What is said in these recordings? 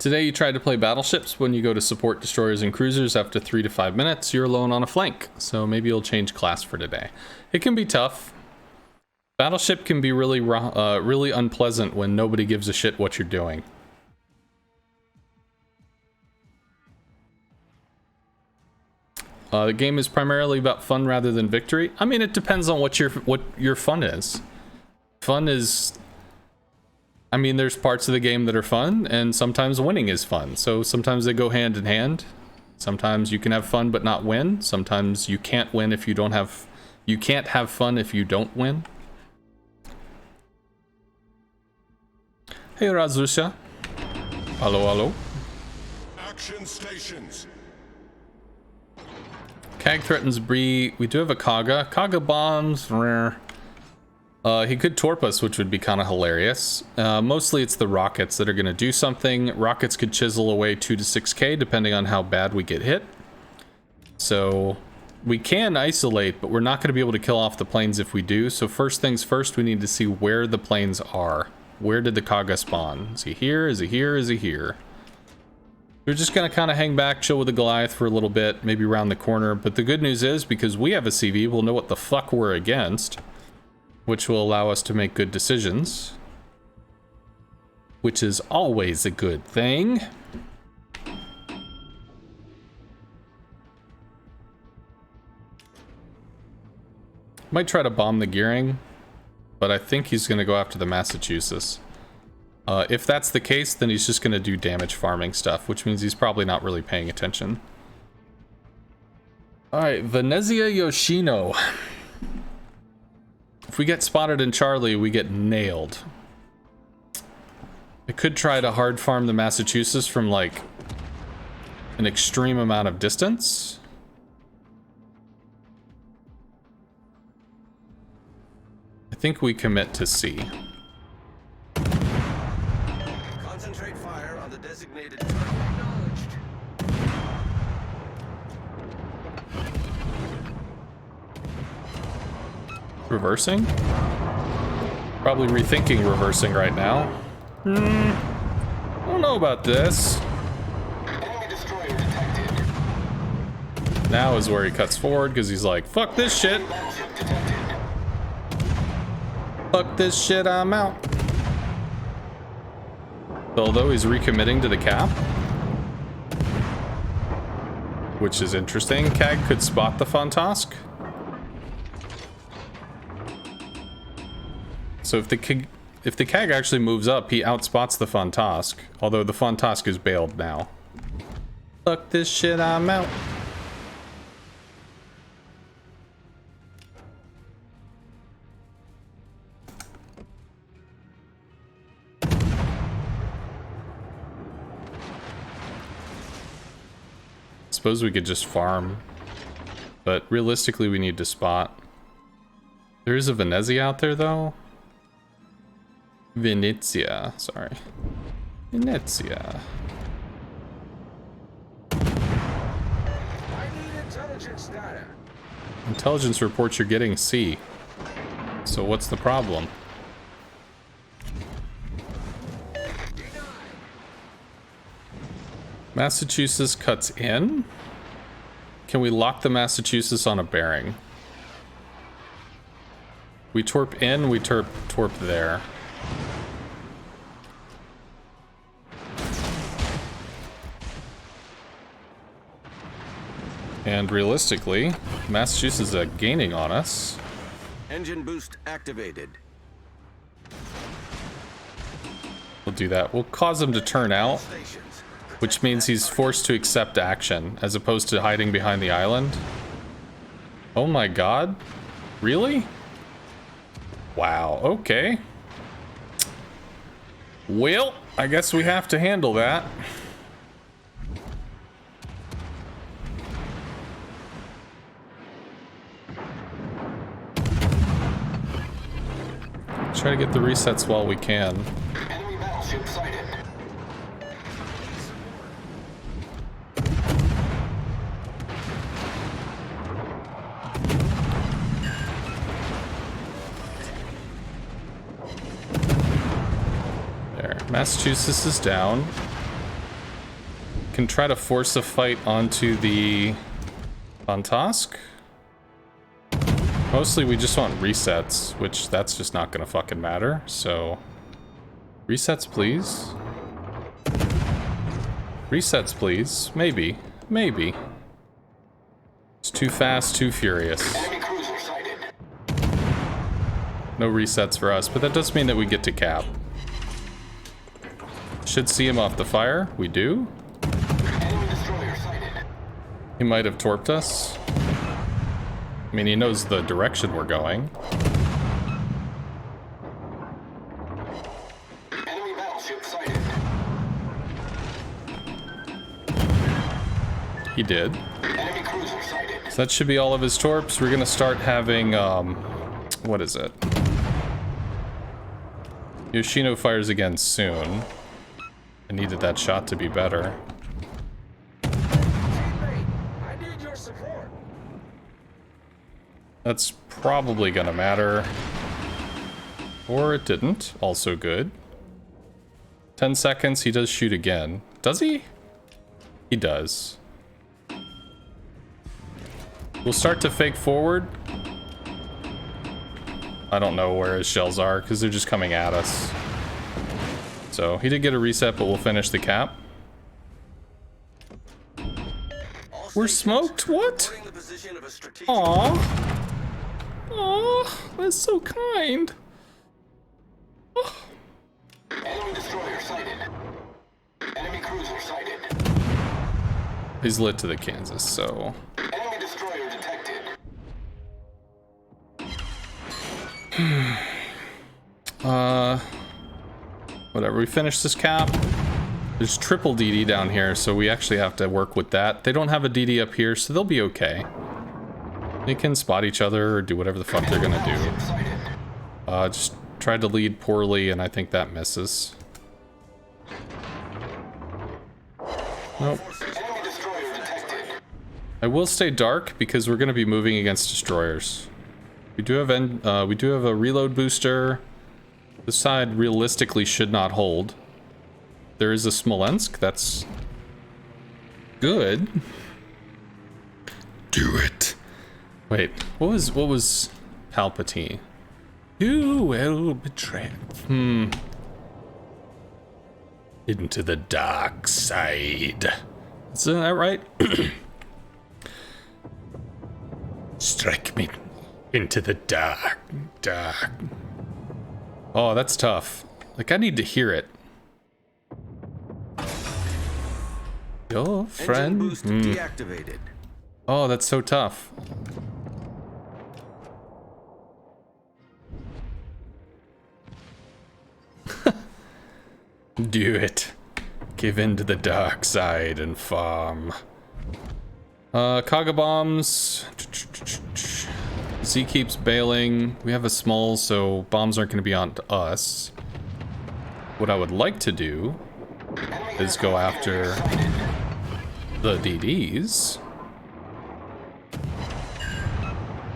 Today you tried to play battleships. When you go to support destroyers and cruisers after 3 to 5 minutes, you're alone on a flank. So maybe you'll change class for today. It can be tough. Battleship can be really unpleasant when nobody gives a shit what you're doing. The game is primarily about fun rather than victory. I mean, it depends on what your fun is. Fun is... I mean, there's parts of the game that are fun, and sometimes winning is fun. So sometimes they go hand in hand. Sometimes you can have fun but not win. Sometimes you can't win if you don't have... You can't have fun if you don't win. Hey, Razusha. Hello, hello. Action stations. Kag threatens Bree. We do have a Kaga. Kaga bombs. Rare. He could torp us, which would be kind of hilarious. Mostly it's the rockets that are going to do something. Rockets could chisel away 2 to 6k depending on how bad we get hit. So we can isolate, but we're not going to be able to kill off the planes if we do. So first things first, we need to see where the planes are. Where did the Kaga spawn? Is he here? Is he here? Is he here? We're just going to kind of hang back, chill with the Goliath for a little bit, maybe around the corner. But the good news is, because we have a CV, we'll know what the fuck we're against, which will allow us to make good decisions, which is always a good thing. Might try to bomb the gearing, but I think he's going to go after the Massachusetts. If that's the case, then he's just going to do damage farming stuff, which means he's probably not really paying attention. Alright, Venezia Yoshino. If we get spotted in Charlie, we get nailed. I could try to hard farm the Massachusetts from, like, an extreme amount of distance. I think we commit to C. Concentrate fire on the designated target. Acknowledged. Reversing? Probably rethinking reversing right now. I don't know about this. Enemy destroyer detected. Now is where he cuts forward because he's like, fuck this shit. Battleship detected. Fuck this shit, I'm out. Although he's recommitting to the cap, which is interesting. Kag could spot the Fontask. So if the Kag actually moves up, he outspots the Fontask. Although the Fontask is bailed now. Fuck this shit, I'm out. Suppose we could just farm, but realistically we need to spot. There is a Venezia out there though. Venezia, sorry. Venezia. I need intelligence data. Intelligence reports you're getting C. So what's the problem? Massachusetts cuts in. Can we lock the Massachusetts on a bearing? We torp in, we torp there. And realistically, Massachusetts is gaining on us. Engine boost activated. We'll do that. We'll cause him to turn out, Stations. which means he's forced to accept action as opposed to hiding behind the island. Oh my god. Really? Wow, okay. Well, I guess we have to handle that. Try to get the resets while we can. Enemy battleship sighted. There. Massachusetts is down. Can try to force a fight onto the Fontask. Mostly we just want resets, which that's just not gonna fucking matter, so... Resets, please. Resets, please. Maybe. Maybe. It's too fast, too furious. No resets for us, but that does mean that we get to cap. Should see him off the fire. We do. He might have torped us. I mean, he knows the direction we're going. Enemy battleship sighted. He did. Enemy cruiser sighted. So that should be all of his torps. We're gonna start having, what is it? Yoshino fires again soon. I needed that shot to be better. Teammate, I need your support. That's probably gonna matter. Or it didn't. Also good. 10 seconds, he does shoot again. Does he? He does. We'll start to fake forward. I don't know where his shells are because they're just coming at us. So he did get a reset, but we'll finish the cap. We're smoked? What? Reporting the position of a strategic Aww. Aww, that's so kind. Enemy destroyer sighted. Enemy cruiser sighted. He's lit to the Kansas, so... Enemy destroyer detected. Whatever, we finish this cap. There's triple DD down here, so we actually have to work with that. They don't have a DD up here, so they'll be okay. They can spot each other or do whatever the fuck they're gonna do. Just tried to lead poorly, and I think that misses. Nope. Enemy destroyer detected. I will stay dark because we're gonna be moving against destroyers. We do have a reload booster. This side realistically should not hold. There is a Smolensk. That's good. Do it. Wait, what was Palpatine? You will betray. Into the dark side. Is that right? Strike me into the dark. Oh, that's tough. Like, I need to hear it. Your friend. engine boost deactivated. Oh, that's so tough. Do it. Give in to the dark side and farm. Kaga bombs. Z keeps bailing. We have a small, so bombs aren't going to be on to us. What I would like to do is go after the DDs.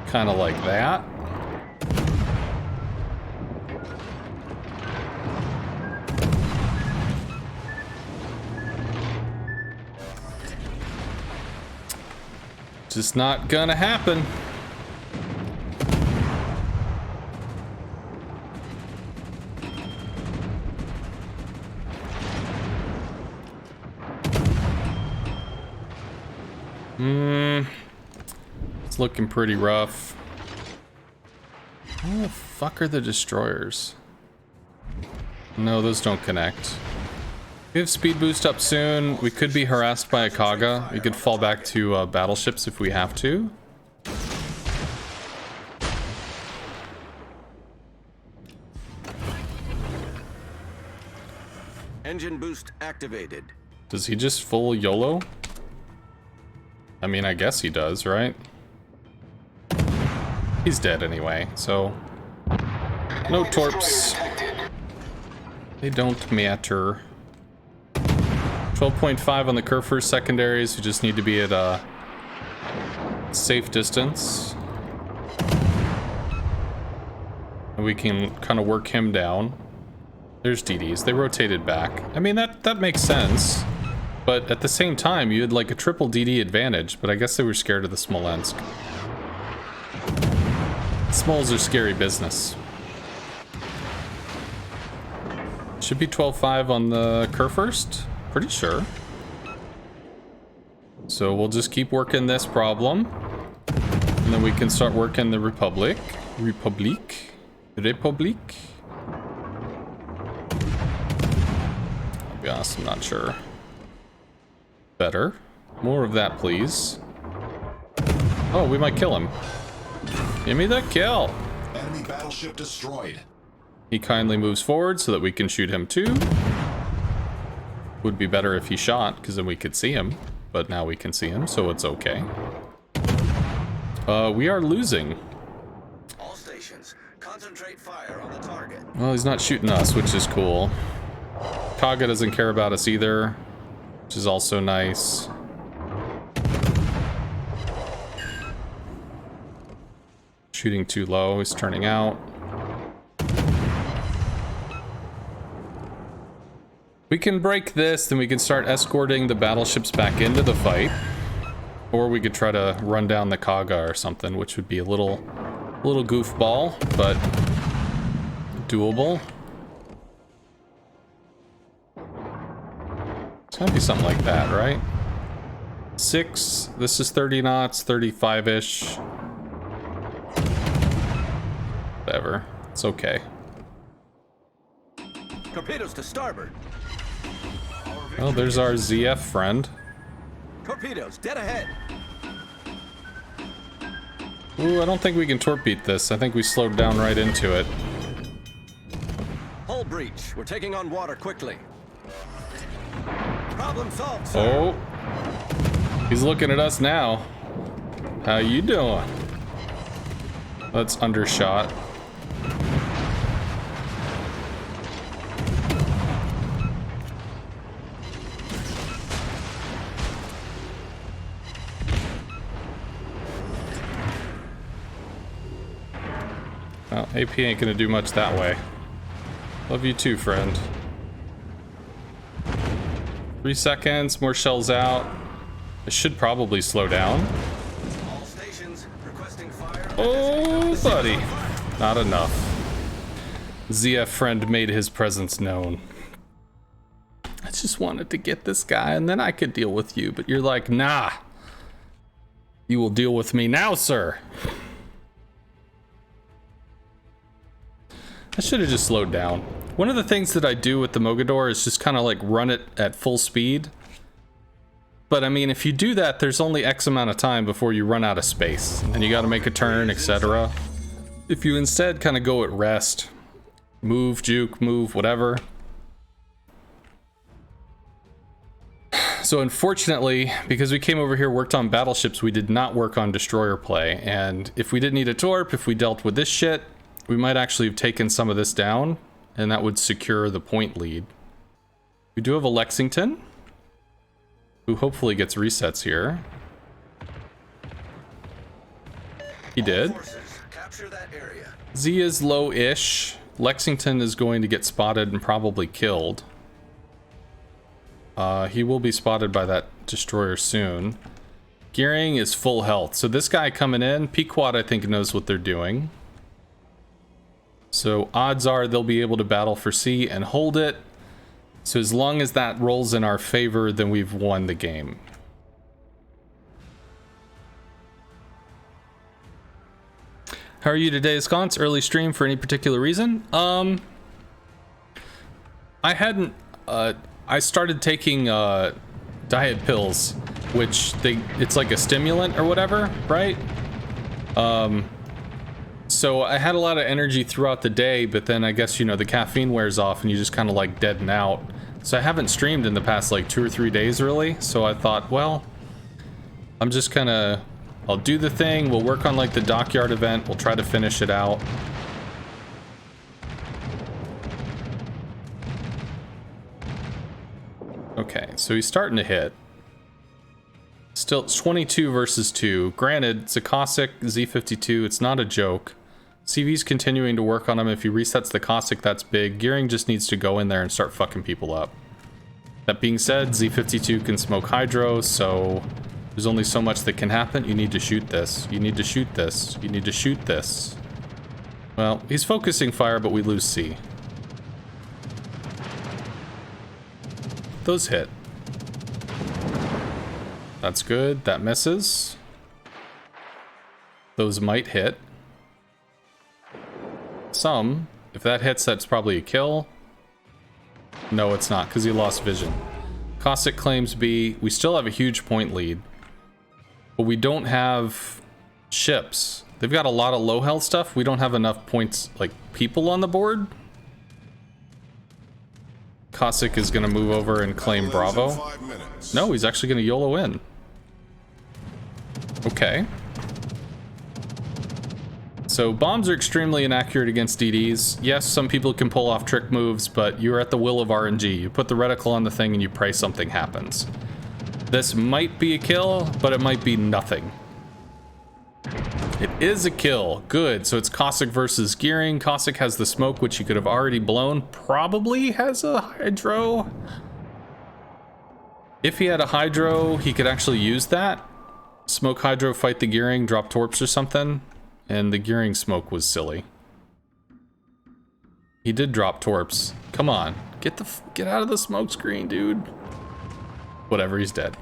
Kind of like that. Just not gonna happen. It's looking pretty rough. Where the fuck are the destroyers? No, those don't connect. We have speed boost up soon. We could be harassed by a Kaga. We could fall back to battleships if we have to. Engine boost activated. Does he just full YOLO? I mean, I guess he does, right? He's dead anyway, so... No torps. They don't matter. 12.5 on the Kerfur secondaries. You just need to be at a safe distance. And we can kind of work him down. There's DDs. They rotated back. I mean, that makes sense. But at the same time, you had like a triple DD advantage, but I guess they were scared of the Smolensk. Smoles are scary business. Should be 12-5 on the Kurfürst. Pretty sure. So we'll just keep working this problem. And then we can start working the Republic. Republic. I'll be honest, I'm not sure. Better. More of that, please. Oh, we might kill him. Give me the kill. Enemy battleship destroyed. He kindly moves forward so that we can shoot him too. Would be better if he shot, because then we could see him. But now we can see him, so it's okay. We are losing. All stations, concentrate fire on the target. Well, he's not shooting us, which is cool. Kaga doesn't care about us either, which is also nice. Shooting too low, he's turning out. We can break this, then we can start escorting the battleships back into the fight. Or we could try to run down the Kaga or something, which would be a little goofball, but doable. It's gotta be something like that, right? 6, this is 30 knots, 35-ish. Whatever, it's okay. Torpedoes to starboard. Oh, there's our ZF friend. Torpedoes dead ahead. Ooh, I don't think we can torpedo this. I think we slowed down right into it. Hull breach. We're taking on water quickly. Problem solved, sir. Oh, he's looking at us now. How you doing? That's undershot. Well, AP ain't gonna do much that way. Love you too, friend. 3 seconds, more shells out. It should probably slow down. All stations requesting fire. Oh, buddy. Not enough. ZF friend made his presence known. I just wanted to get this guy and then I could deal with you, but you're like, nah. You will deal with me now, sir. I should have just slowed down. One of the things that I do with the Mogador is just kind of like run it at full speed. But I mean, if you do that, there's only X amount of time before you run out of space. And you gotta make a turn, etc. If you instead kind of go at rest, move, juke, move, whatever. So unfortunately, because we came over here, worked on battleships, we did not work on destroyer play. And if we didn't need a torp, if we dealt with this shit, we might actually have taken some of this down, and that would secure the point lead. We do have a Lexington, who hopefully gets resets here. He did. Capture that area. Z is low-ish. Lexington is going to get spotted and probably killed. He will be spotted by that destroyer soon. Gearing is full health, so this guy coming in, Pequod I think knows what they're doing. So odds are they'll be able to battle for C and hold it. So as long as that rolls in our favor, then we've won the game. How are you today, Sconce? Early stream for any particular reason? I hadn't, I started taking diet pills, which it's like a stimulant or whatever, right? So I had a lot of energy throughout the day, but then I guess, you know, the caffeine wears off and you just kind of like deaden out. So I haven't streamed in the past like 2 or 3 days really. So I thought, well, I'm just gonna, I'll do the thing. We'll work on like the dockyard event. We'll try to finish it out. Okay, so he's starting to hit. Still, it's 22 versus 2. Granted, it's a Cossack Z52. It's not a joke. CV's continuing to work on him. If he resets the Cossack, that's big. Gearing just needs to go in there and start fucking people up. That being said, Z52 can smoke Hydro, so there's only so much that can happen. You need to shoot this. You need to shoot this. You need to shoot this. Well, he's focusing fire, but we lose C. Those hit. That's good. That misses. Those might hit. Some. If that hits, that's probably a kill. No, it's not, because he lost vision. Cossack claims B. We still have a huge point lead. But we don't have ships. They've got a lot of low health stuff. We don't have enough points, like, people on the board. Cossack is going to move over and claim Bravo. No, he's actually going to YOLO in. Okay. So bombs are extremely inaccurate against DDs. Yes, some people can pull off trick moves, but you're at the will of RNG. You put the reticle on the thing and you pray something happens. This might be a kill, but it might be nothing. It is a kill. Good. So it's Cossack versus Gearing. Cossack has the smoke, which he could have already blown. Probably has a Hydro. If he had a Hydro, he could actually use that. Smoke Hydro, fight the Gearing, drop Torps or something. And the Gearing smoke was silly. He did drop Torps. Come on. Get out of the smoke screen, dude. Whatever, he's dead.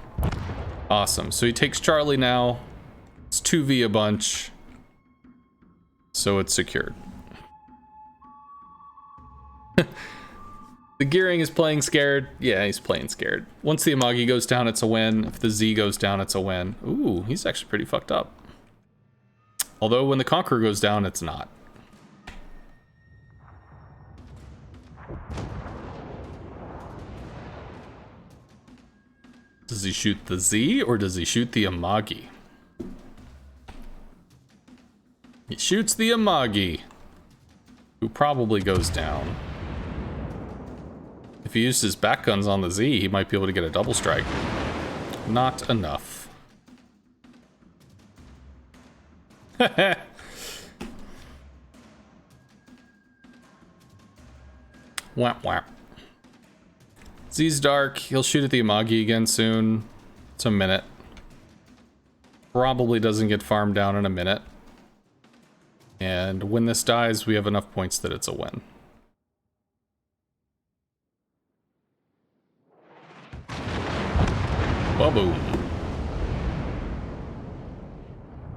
Awesome. So he takes Charlie now. It's 2v a bunch. So it's secured. The Gearing is playing scared. Yeah, he's playing scared. Once the Amagi goes down, it's a win. If the Z goes down, it's a win. Ooh, he's actually pretty fucked up. Although when the Conqueror goes down, it's not. Does he shoot the Z or does he shoot the Amagi? He shoots the Amagi, who probably goes down. If he used his back guns on the Z, he might be able to get a double strike. Not enough. Whap whap. Z's dark. He'll shoot at the Amagi again soon. It's a minute. Probably doesn't get farmed down in a minute. And when this dies, we have enough points that it's a win. Ba-boom.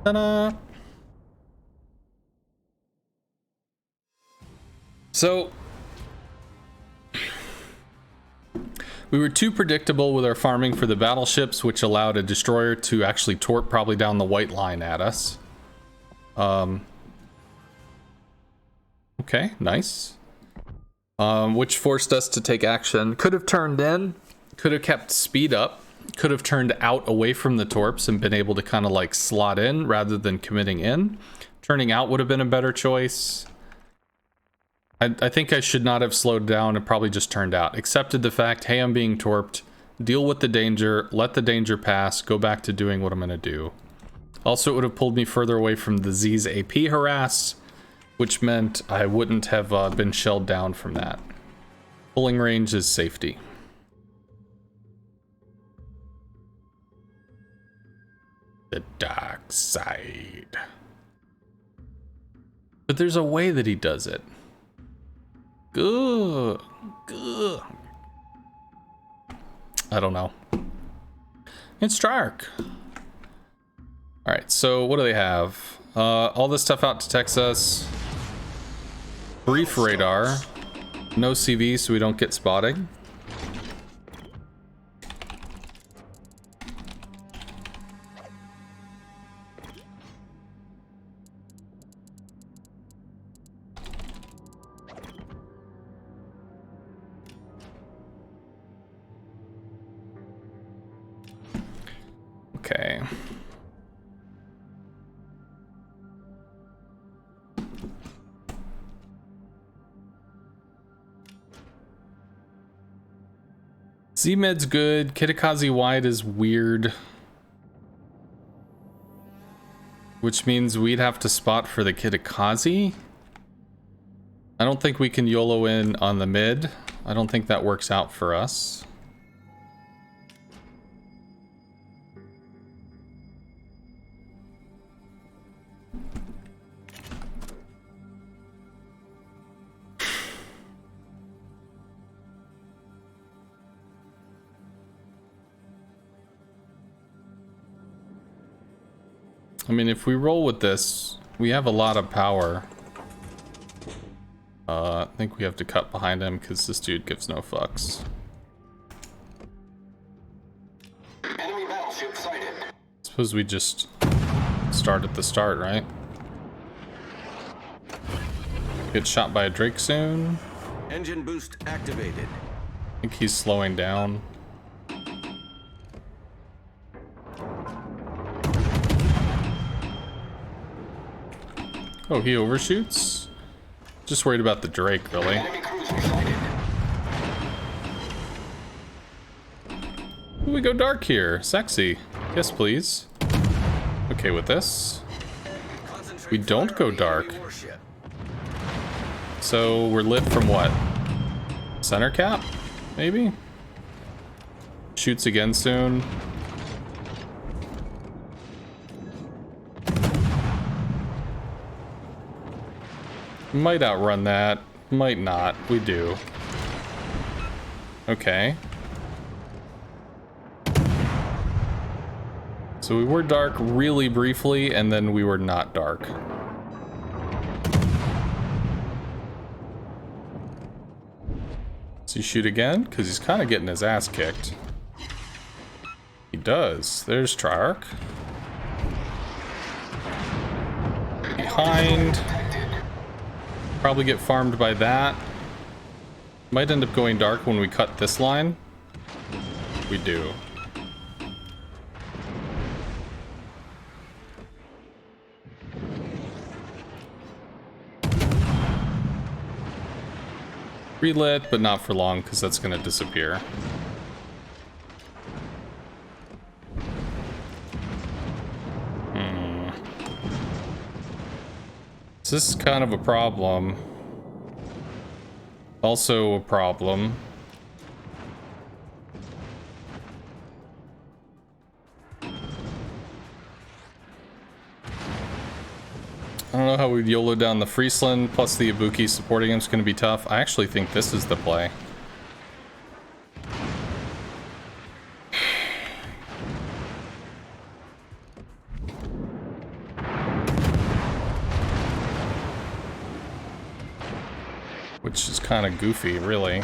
Ta-da! So, we were too predictable with our farming for the battleships, which allowed a destroyer to actually torp probably down the white line at us. Okay, nice. Which forced us to take action. Could have turned in, could have kept speed up, could have turned out away from the torps and been able to kind of like slot in rather than committing in. Turning out would have been a better choice. I think I should not have slowed down and probably just turned out. Accepted the fact, hey, I'm being torped. Deal with the danger, let the danger pass, go back to doing what I'm going to do. Also, it would have pulled me further away from the Z's AP harass, which meant I wouldn't have been shelled down from that. Pulling range is safety. The dark side. But there's a way that he does it. Good. Good. I don't know. It's dark. All right, so what do they have? All this stuff out detects us. Brief radar. No CV, so we don't get spotting. Okay. Z-Med's good. Kitakazi wide is weird. Which means we'd have to spot for the Kitakazi. I don't think we can YOLO in on the mid. I don't think that works out for us. I mean, if we roll with this, we have a lot of power. I think we have to cut behind him because this dude gives no fucks. Enemy battleship sighted. Suppose we just start at the start, right? Get shot by a Drake soon. Engine boost activated. I think he's slowing down. Oh, he overshoots? Just worried about the Drake, really. Enemy cruiser sighted. Ooh, we go dark here. Sexy. Yes, please. Okay with this. Concentrate We don't fire go on the dark. enemy warship. So we're lit from what? Center cap? Maybe? Shoots again soon. Might outrun that. Might not. We do. Okay. So we were dark really briefly, and then we were not dark. Does he shoot again? Because he's kind of getting his ass kicked. He does. There's Triarch. Behind. Probably get farmed by that. Might end up going dark when we cut this line. We do. Relit, but not for long, because that's going to disappear. So this is kind of a problem. Also a problem. I don't know how we'd YOLO down the Friesland, plus the Ibuki supporting him is going to be tough. I actually think this is the play. Which is kind of goofy, really.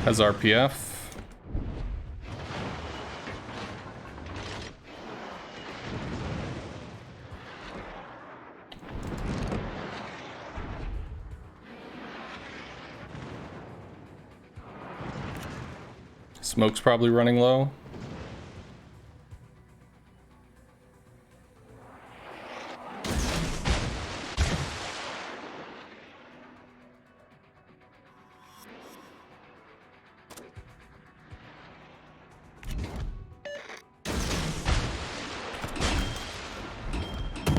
Has RPF. Smoke's probably running low.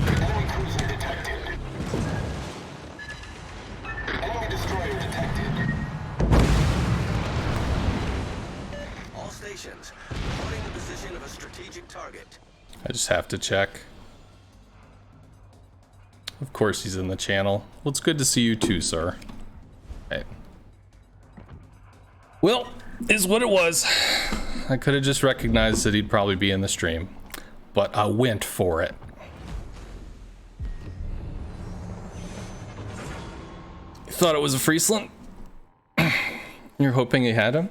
Enemy cruiser detected. Enemy destroyer detected. All stations, reporting the position of a strategic target. I just have to check. Of course he's in the channel. Well, it's good to see you too, sir. Right. Well, is what it was. I could have just recognized that he'd probably be in the stream, but I went for it. Thought it was a Friesland? You're hoping he had him?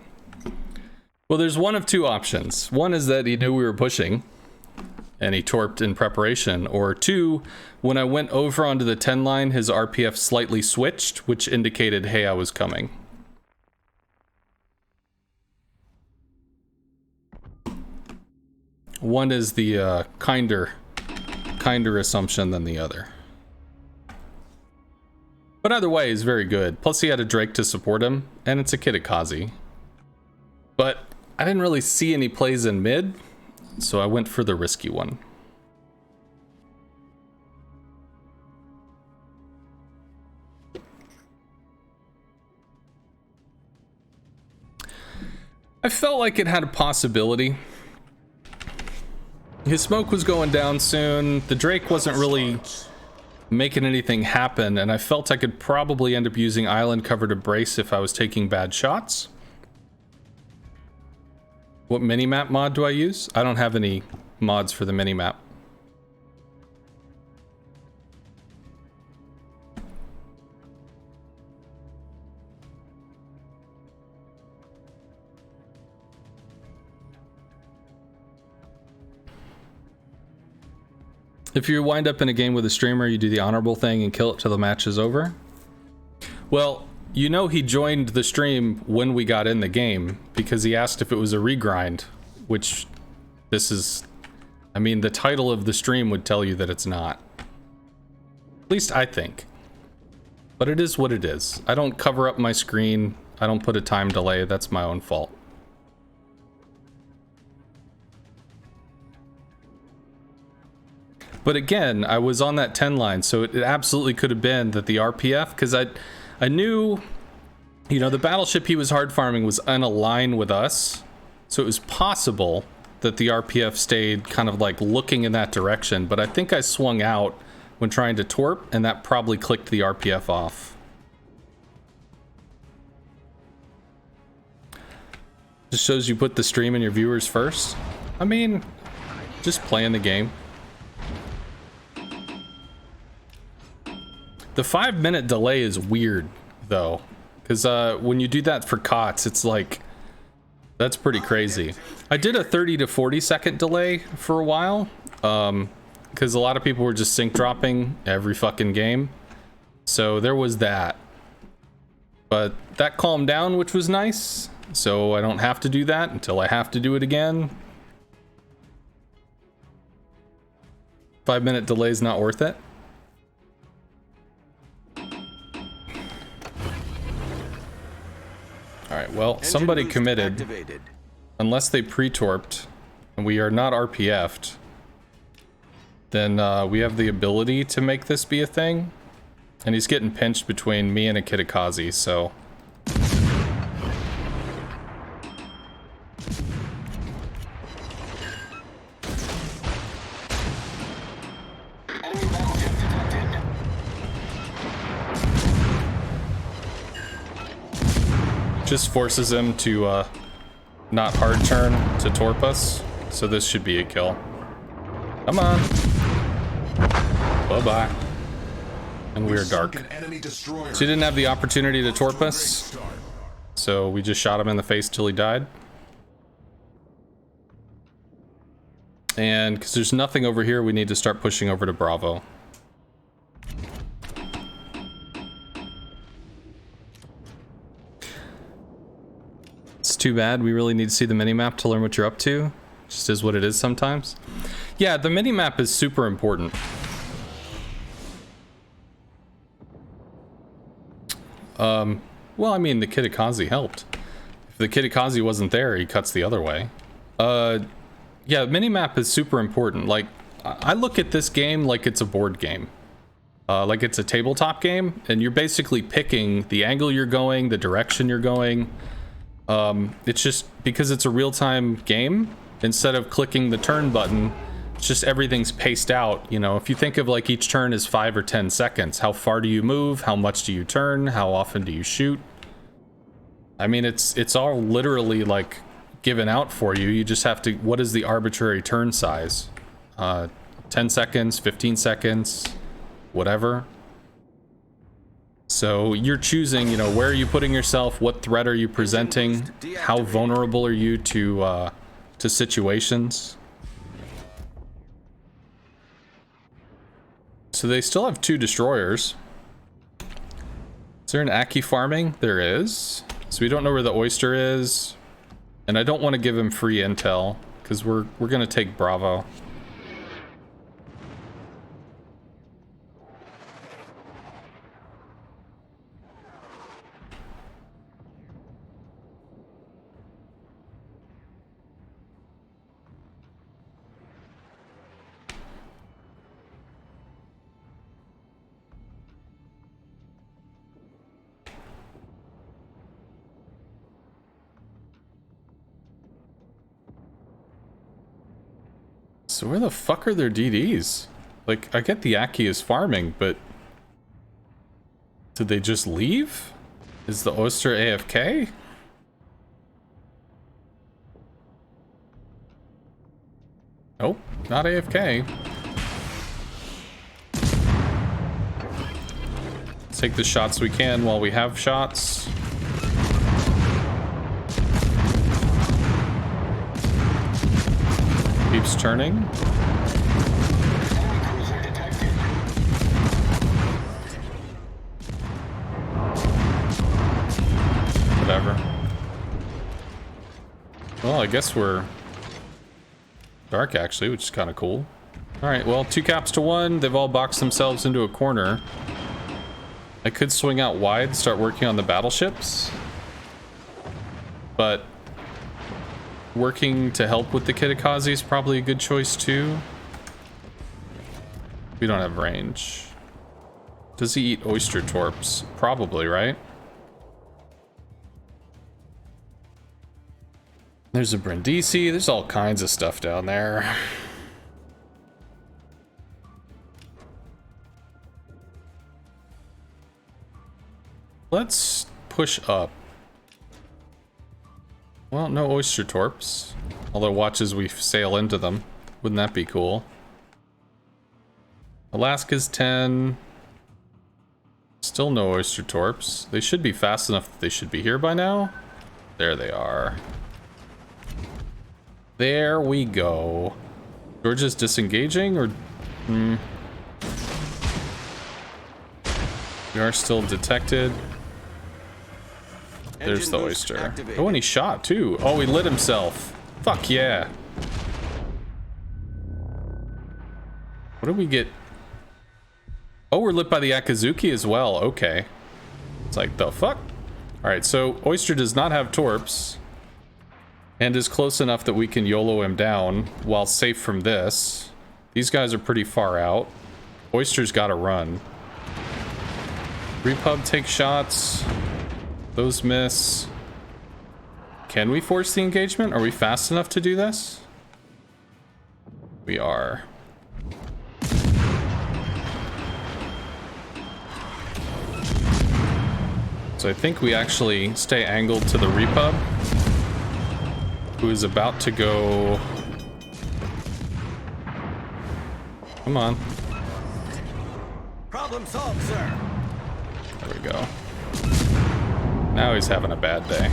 Well, there's one of two options. One is that he knew we were pushing and he torped in preparation, or two, when I went over onto the 10 line, his RPF slightly switched, which indicated, hey, I was coming. One is the kinder assumption than the other. But either way, he's very good. Plus he had a Drake to support him, and it's a Kitakazi. But I didn't really see any plays in mid, so I went for the risky one. I felt like it had a possibility. His smoke was going down soon. The Drake wasn't really making anything happen, and I felt I could probably end up using island cover to brace if I was taking bad shots. What minimap mod do I use? I don't have any mods for the minimap. If you wind up in a game with a streamer, you do the honorable thing and kill it till the match is over. Well, you know he joined the stream when we got in the game because he asked if it was a regrind, which this is, I mean, the title of the stream would tell you that it's not. At least I think. But it is what it is. I don't cover up my screen. I don't put a time delay. That's my own fault. But again, I was on that 10 line, so it absolutely could have been that the RPF, because I knew, you know, the battleship he was hard farming was unaligned with us, so it was possible that the RPF stayed kind of like looking in that direction, but I think I swung out when trying to torp, and that probably clicked the RPF off. Just shows you put the stream and your viewers first. I mean, just playing the game. The 5-minute delay is weird, though, because when you do that for COTS, it's like, that's pretty crazy. I did a 30 to 40 second delay for a while, because a lot of people were just sync dropping every fucking game, so there was that. But that calmed down, which was nice, so I don't have to do that until I have to do it again. 5-minute delay is not worth it. Alright, well, somebody committed. Activated. Unless they pre-torped, and we are not RPF'd, then we have the ability to make this be a thing. And he's getting pinched between me and a Kitakazi, so... Enemy battleship detected. Just forces him to not hard turn to torp us, so this should be a kill. Come on. Bye-bye. And we're dark. An enemy destroyer. So he didn't have the opportunity to torp us, so we just shot him in the face till he died. And because there's nothing over here, we need to start pushing over to Bravo. It's too bad. We really need to see the minimap to learn what you're up to. Just is what it is sometimes. Yeah, the minimap is super important. Well, I mean, the Kitakazi helped. If the Kitakazi wasn't there, he cuts the other way. Yeah, minimap is super important. Like, I look at this game like it's a board game. Like it's a tabletop game, and you're basically picking the angle you're going, the direction you're going. It's just because it's a real-time game, instead of clicking the turn button, it's just everything's paced out. You know, if you think of like each turn is 5 or 10 seconds, how far do you move? How much do you turn? How often do you shoot? I mean, it's all literally like given out for you. You just have to, what is the arbitrary turn size? 10 seconds, 15 seconds, whatever. So you're choosing, you know, where are you putting yourself? What threat are you presenting? How vulnerable are you to situations? So they still have 2 destroyers. Is there an Aki farming? There is. So we don't know where the Oyster is. And I don't want to give him free intel, because we're going to take Bravo. So where the fuck are their DDs? Like, I get the Aki is farming, but... did they just leave? Is the Oyster AFK? Nope, not AFK. Let's take the shots we can while we have shots. Keeps turning. Whatever. Well, I guess we're dark actually, which is kind of cool. All right, well, 2 caps to 1. They've all boxed themselves into a corner. I could swing out wide, start working on the battleships, but working to help with the Kitakaze is probably a good choice too. We don't have range. Does he eat oyster torps? Probably, right? There's a Brindisi. There's all kinds of stuff down there. Let's push up. Well, no oyster torps. Although watch as we sail into them. Wouldn't that be cool? Alaska's 10. Still no oyster torps. They should be fast enough that they should be here by now. There they are. There we go. Georgia's disengaging, or... We are still detected. There's the oyster. Oh, and he shot too. Oh, he lit himself. Fuck yeah. What did we get? Oh, we're lit by the Akazuki as well. Okay. It's like, the fuck? Alright, so oyster does not have torps. And is close enough that we can YOLO him down while safe from this. These guys are pretty far out. Oyster's gotta run. Repub takes shots. Those miss. Can we force the engagement? Are we fast enough to do this? We are. So I think we actually stay angled to the Repub, who is about to go... Come on. Problem solved, sir. There we go. Now he's having a bad day.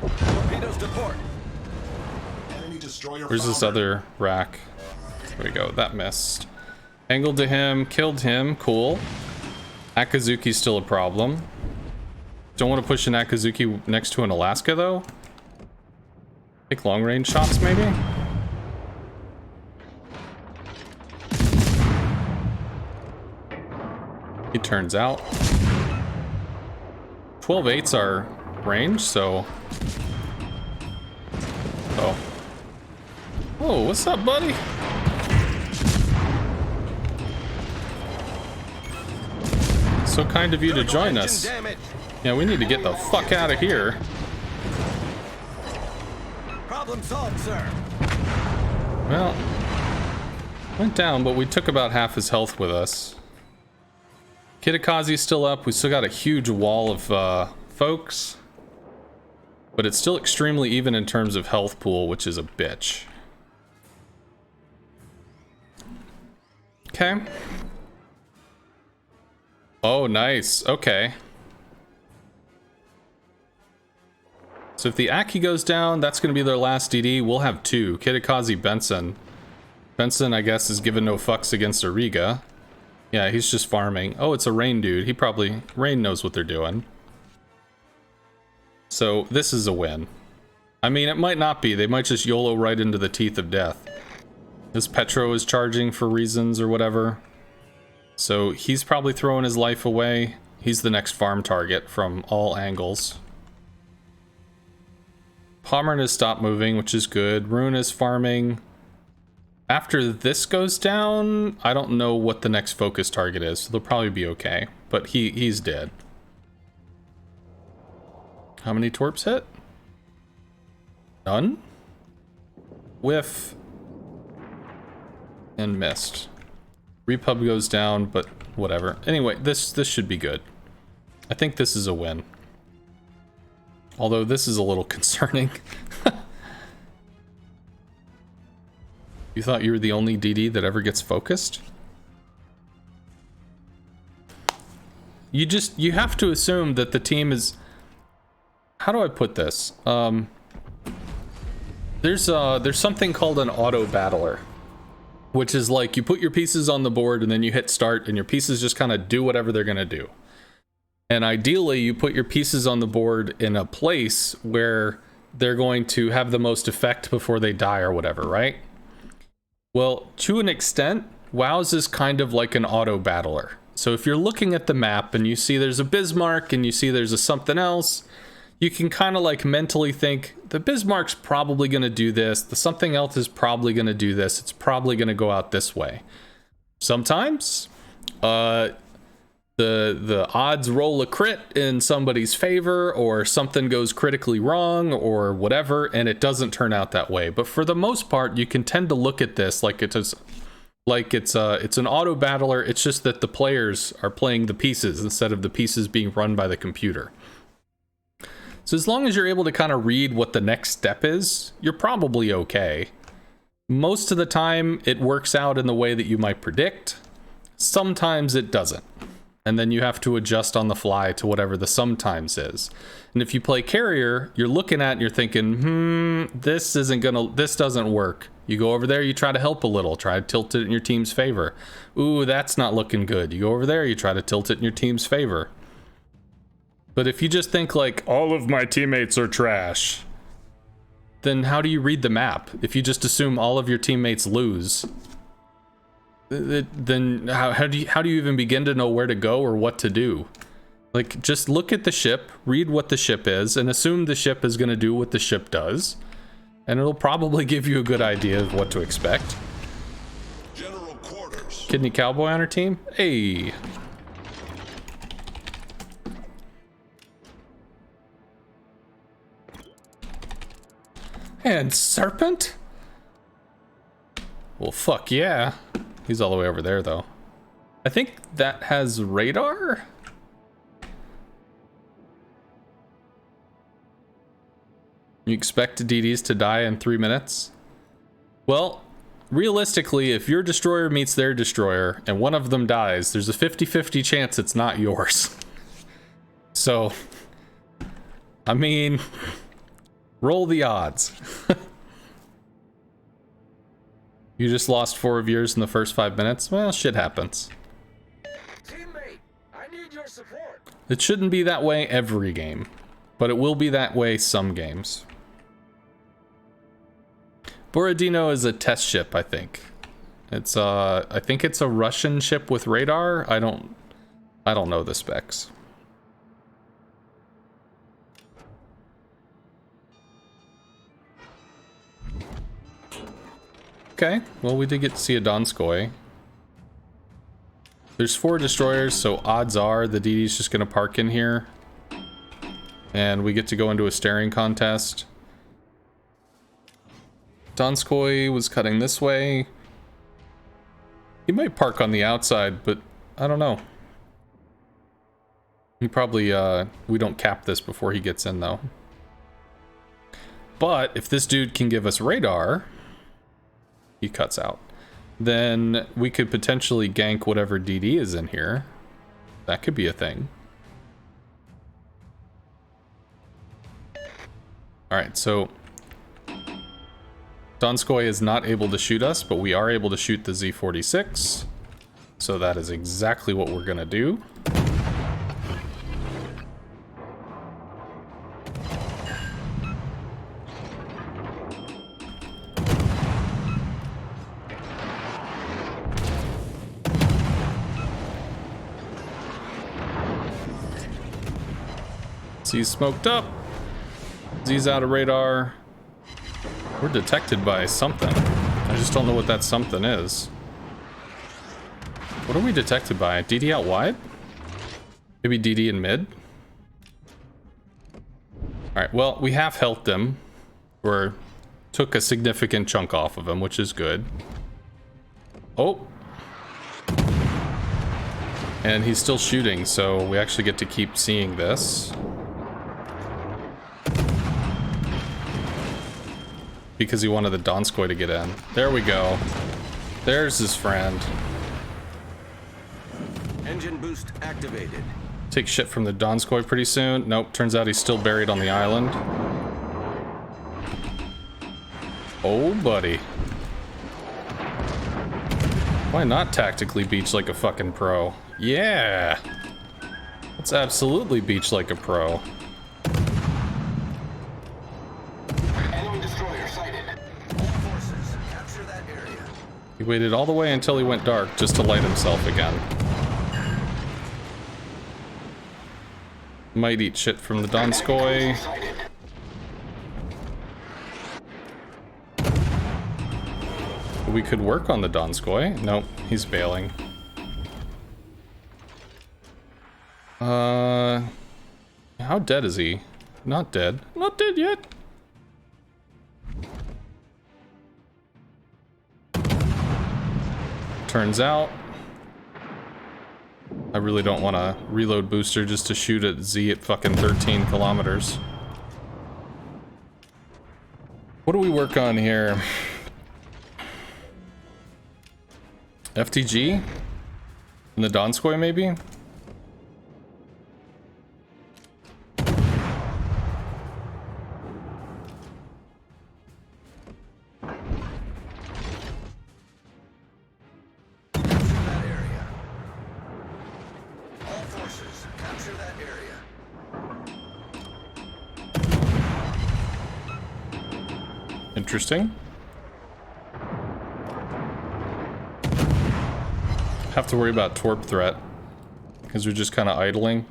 Torpedoes to port. Enemy destroyer Where's this foundered. other rack? There we go. That missed. Angled to him. Killed him. Cool. Akazuki's still a problem. Don't want to push an Akazuki next to an Alaska, though. Take long-range shots, maybe? He turns out. 12-8's our range, so... Oh. Oh, what's up, buddy? So kind of you to join us. Damn it. Yeah, we need to get the fuck out of here. Problem solved, sir. Well, went down, but we took about half his health with us. Kitakaze's still up. We still got a huge wall of folks. But it's still extremely even in terms of health pool, which is a bitch. Okay. Oh, nice. Okay. So if the Aki goes down, that's going to be their last DD. We'll have 2. Kitakaze, Benson. Benson, I guess, is given no fucks against Ariga. Yeah, he's just farming. Oh, it's a Rain dude. He probably... Rain knows what they're doing. So, this is a win. I mean, it might not be. They might just YOLO right into the teeth of death. This Petro is charging for reasons or whatever. So, he's probably throwing his life away. He's the next farm target from all angles. Pommern has stopped moving, which is good. Rune is farming. After this goes down, I don't know what the next focus target is, so they'll probably be okay. But he's dead. How many torps hit? None? Whiff. And missed. Repub goes down, but whatever. Anyway, this should be good. I think this is a win. Although this is a little concerning. You thought you were the only DD that ever gets focused? You have to assume that the team is... How do I put this? There's something called an auto battler, which is like you put your pieces on the board and then you hit start and your pieces just kind of do whatever they're gonna do. And ideally you put your pieces on the board in a place where they're going to have the most effect before they die or whatever, right? Well, to an extent, WoW's is kind of like an auto battler. So if you're looking at the map and you see there's a Bismarck and you see there's a something else, you can kind of like mentally think the Bismarck's probably going to do this, the something else is probably going to do this, it's probably going to go out this way. Sometimes the odds roll a crit in somebody's favor, or something goes critically wrong or whatever, and it doesn't turn out that way. But for the most part, you can tend to look at this like it's an auto battler. It's just that the players are playing the pieces instead of the pieces being run by the computer. So as long as you're able to kind of read what the next step is, you're probably okay. Most of the time, it works out in the way that you might predict. Sometimes it doesn't. And then you have to adjust on the fly to whatever the sometimes is. And if you play carrier, you're looking at it and you're thinking, this doesn't work. You go over there, you try to help a little, try to tilt it in your team's favor. Ooh, that's not looking good. You go over there, you try to tilt it in your team's favor. But if you just think like, all of my teammates are trash, then how do you read the map? If you just assume all of your teammates lose, then how do you even begin to know where to go or what to do? Like, just look at the ship, read what the ship is, and assume the ship is going to do what the ship does, and it'll probably give you a good idea of what to expect. General quarters. Kidney Cowboy on our team? Hey! And Serpent? Well, fuck yeah. He's all the way over there, though. I think that has radar? You expect DDs to die in 3 minutes? Well, realistically, if your destroyer meets their destroyer and one of them dies, there's a 50-50 chance it's not yours. So, I mean, roll the odds. You just lost 4 of yours in the first 5 minutes? Well, shit happens. Teammate, I need your support. It shouldn't be that way every game, but it will be that way some games. Borodino is a test ship, I think. It's I think it's a Russian ship with radar. I don't know the specs. Okay, well, we did get to see a Donskoy. There's 4 destroyers, so odds are the DD's just gonna park in here. And we get to go into a staring contest. Donskoy was cutting this way. He might park on the outside, but I don't know. He probably, we don't cap this before he gets in, though. But if this dude can give us radar, he cuts out, then we could potentially gank whatever DD is in here. That could be a thing. Alright, so Donskoy is not able to shoot us, but we are able to shoot the Z-46. So that is exactly what we're gonna do. Z's smoked up. Z's out of radar. We're detected by something. I just don't know what that something is. What are we detected by? DD out wide? Maybe DD in mid? Alright, well, we half helped him. Or took a significant chunk off of him, which is good. Oh. And he's still shooting, so we actually get to keep seeing this. because he wanted the Donskoy to get in. There we go. There's his friend. Engine boost activated. Take shit from the Donskoy pretty soon. Nope, turns out he's still buried on the island. Oh, buddy. Why not tactically beach like a fucking pro? Yeah! Let's absolutely beach like a pro. Enemy destroyer sighted. All forces, capture that area. He waited all the way until he went dark just to light himself again. Might eat shit from the Donskoy. Sighted. We could work on the Donskoy. Nope, he's bailing. How dead is he? Not dead. Not dead yet. Turns out, I really don't want to reload booster just to shoot at Z at fucking 13 kilometers. What do we work on here? FTG? And the Donskoy, maybe? Capture that area. All forces, capture that area. Interesting. Have to worry about Torp threat because we're just kind of idling.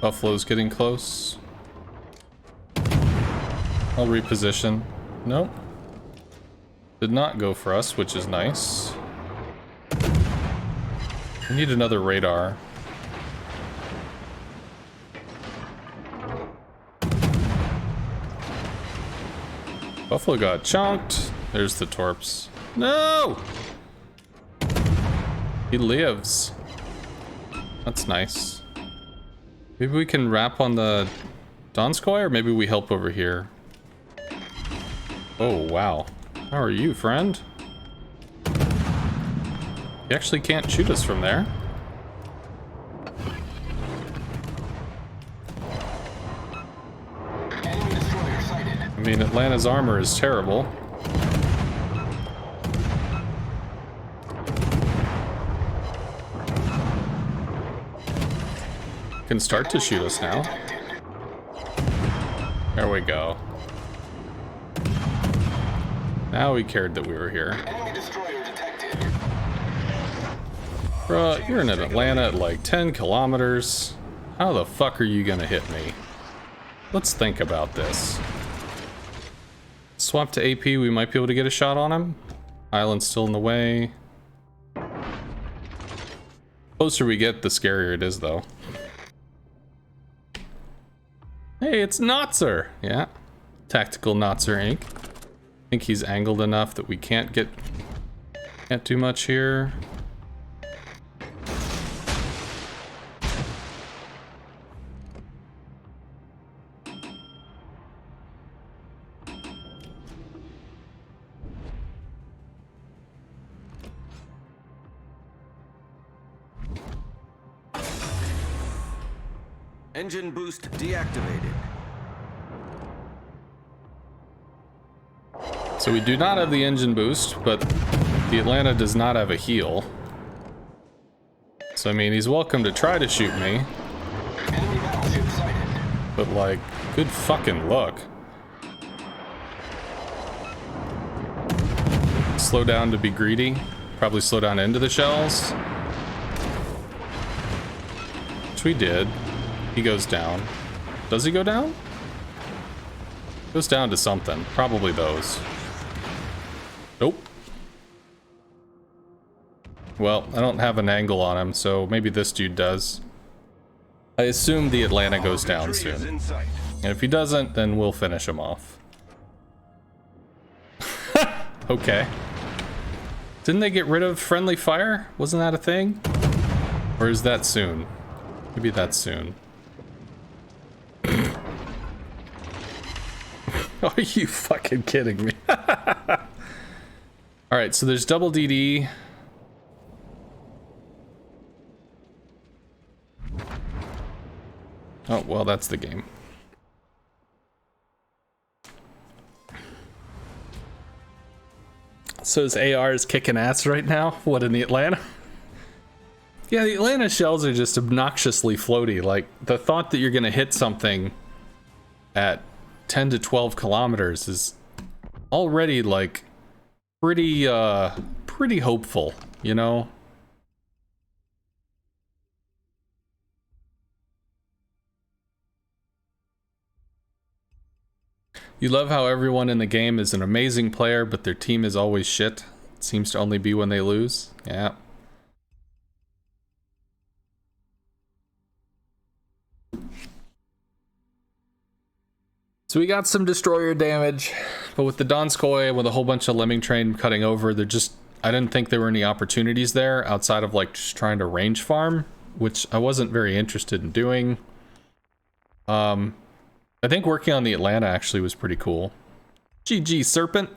Buffalo's getting close. I'll reposition. Nope. Did not go for us, which is nice. We need another radar. Buffalo got chunked. There's the Torps. No! He lives. That's nice. Maybe we can wrap on the Donskoy, or maybe we help over here. Oh, wow. How are you, friend? You actually can't shoot us from there. Enemy destroyer sighted. I mean, Atlanta's armor is terrible. Can start to shoot us now. There we go. Now he cared that we were here. Enemy destroyer detected. Bruh, you're in Atlanta at like 10 kilometers. How the fuck are you gonna hit me? Let's think about this. Swap to AP, we might be able to get a shot on him. Island's still in the way. Closer we get, the scarier it is, though. Hey, it's Notzer! Yeah. Tactical Notzer Inc. I think he's angled enough that we can't do much here. Engine boost deactivated. So we do not have the engine boost, but the Atlanta does not have a heal. So I mean, he's welcome to try to shoot me, Enemy battleship sighted. but like, good fucking luck. Slow down to be greedy. Probably slow down into the shells. Which we did. He goes down. Does he go down? Goes down to something. Probably those. Nope. Well, I don't have an angle on him, so maybe this dude does. I assume the Atlanta goes down Victory is soon. in sight. And if he doesn't, then we'll finish him off. Okay. Didn't they get rid of friendly fire? Wasn't that a thing? Or is that soon? Maybe that's soon. Are you fucking kidding me? Alright, so there's double DD. Oh, well, that's the game. So his AR is kicking ass right now? What, in the Atlanta? Yeah, the Atlanta shells are just obnoxiously floaty. Like, the thought that you're gonna hit something at 10 to 12 kilometers is already, like, pretty hopeful, you know? You love how everyone in the game is an amazing player, but their team is always shit. It seems to only be when they lose. Yeah. So we got some destroyer damage, but with the Donskoy, with a whole bunch of Lemming Train cutting over, I didn't think there were any opportunities there outside of like just trying to range farm, which I wasn't very interested in doing. I think working on the Atlanta actually was pretty cool. GG, Serpent.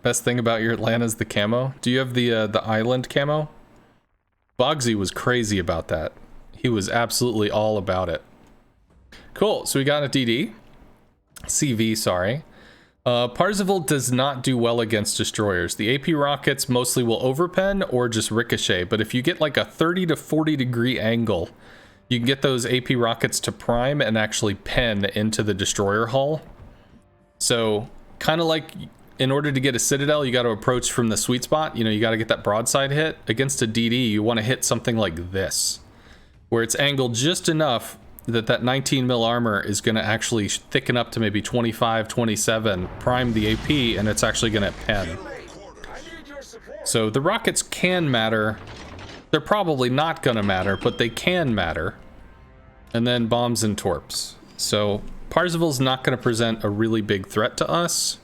Best thing about your Atlanta is the camo. Do you have the island camo? Bogsy was crazy about that. He was absolutely all about it. Cool, so we got a DD. CV, sorry. Parzival does not do well against destroyers. The AP rockets mostly will overpen or just ricochet, but if you get like a 30 to 40 degree angle, you can get those AP rockets to prime and actually pen into the destroyer hull. So kind of like in order to get a Citadel, you got to approach from the sweet spot. You know, you got to get that broadside hit. Against a DD, you want to hit something like this, where it's angled just enough that 19 mil armor is going to actually thicken up to maybe 25, 27, prime the AP, and it's actually going to pen. So the rockets can matter. They're probably not going to matter, but they can matter. And then bombs and torps. So Parzival's not going to present a really big threat to us.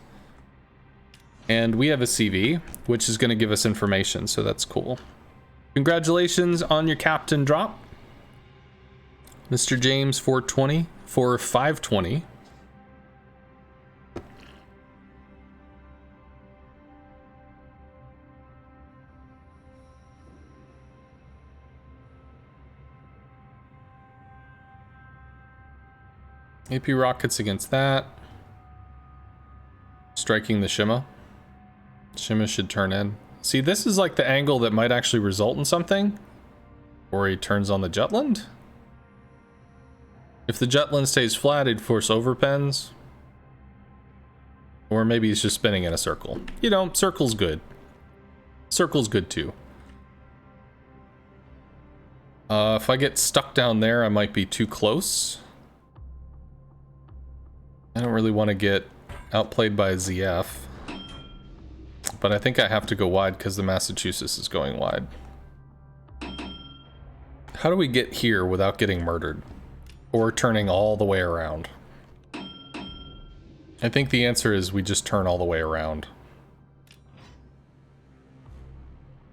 And we have a CV, which is going to give us information, so that's cool. Congratulations on your captain drop, Mr. James 420 for 520. AP rockets against that. Striking the Shima. Shima should turn in. See, this is like the angle that might actually result in something. Or he turns on the Jutland. If the Jutland stays flat, he'd force overpens. Or maybe he's just spinning in a circle. You know, circle's good. Circle's good too. If I get stuck down there, I might be too close. I don't really want to get outplayed by a ZF. But I think I have to go wide because the Massachusetts is going wide. How do we get here without getting murdered? Or turning all the way around? I think the answer is we just turn all the way around.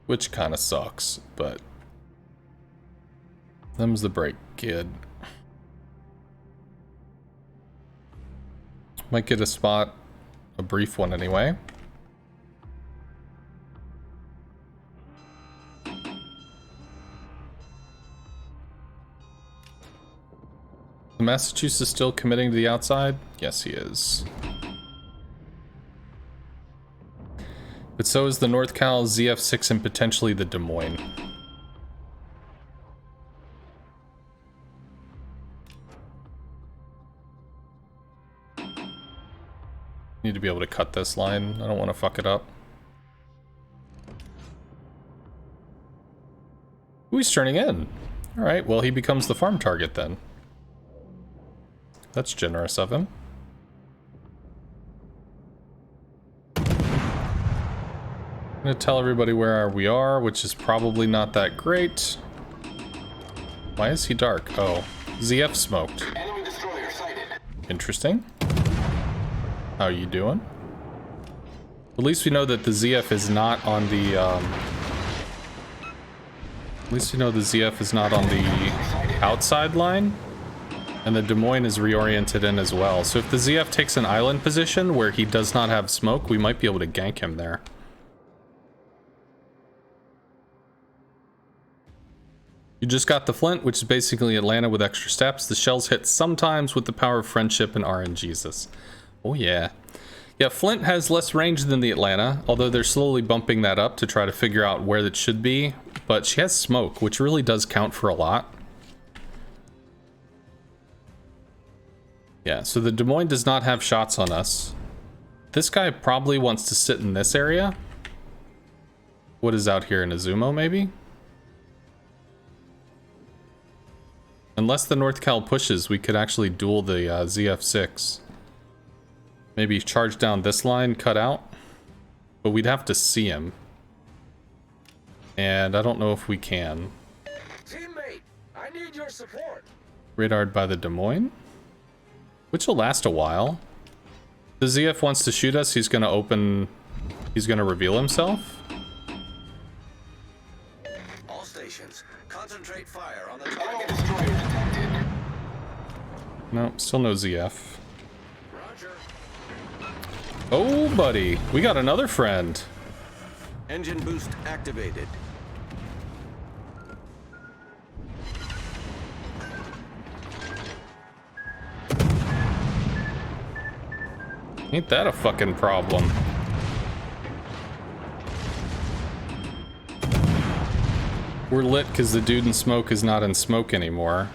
Which kind of sucks, but... them's the break, kid. Might get a spot, a brief one anyway. Massachusetts still committing to the outside? Yes, he is. But so is the North Cal, ZF6, and potentially the Des Moines. Need to be able to cut this line. I don't want to fuck it up. Ooh, he's turning in. Alright, well, he becomes the farm target then. That's generous of him. I'm gonna tell everybody where we are, which is probably not that great. Why is he dark? Oh, ZF smoked. Enemy destroyer sighted. Interesting. How you doing? At least we know that the ZF is not on the, At least we know the ZF is not on the outside line. And the Des Moines is reoriented in as well. So if the ZF takes an island position where he does not have smoke, we might be able to gank him there. You just got the Flint, which is basically Atlanta with extra steps. The shells hit sometimes with the power of friendship and RNGesus. Oh yeah. Yeah, Flint has less range than the Atlanta, although they're slowly bumping that up to try to figure out where that should be. But she has smoke, which really does count for a lot. Yeah, so the Des Moines does not have shots on us. This guy probably wants to sit in this area. What is out here in Izumo, maybe? Unless the North Cal pushes, we could actually duel the ZF6. Maybe charge down this line, cut out. But we'd have to see him. And I don't know if we can. Teammate, I need your support. Radared by the Des Moines. Which will last a while. The ZF wants to shoot us, he's gonna open... He's gonna reveal himself. All stations, concentrate fire on the Enemy target. destroyer detected. No, still no ZF. Roger. Oh, buddy. We got another friend. Engine boost activated. Ain't that a fucking problem? We're lit because the dude in smoke is not in smoke anymore.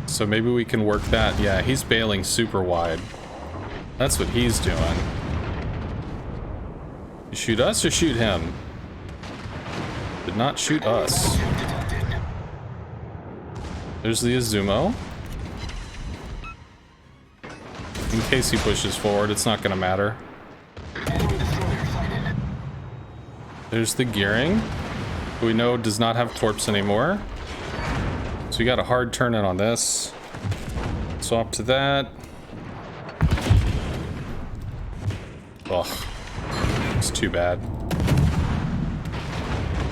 So maybe we can work that. Yeah, he's bailing super wide. That's what he's doing. You shoot us or shoot him? Did not shoot us. There's the Izumo. In case he pushes forward, it's not gonna matter. Enemy destroyer sighted. There's the gearing, who we know does not have torps anymore. So we got a hard turn in on this. Swap to that. Ugh. It's too bad.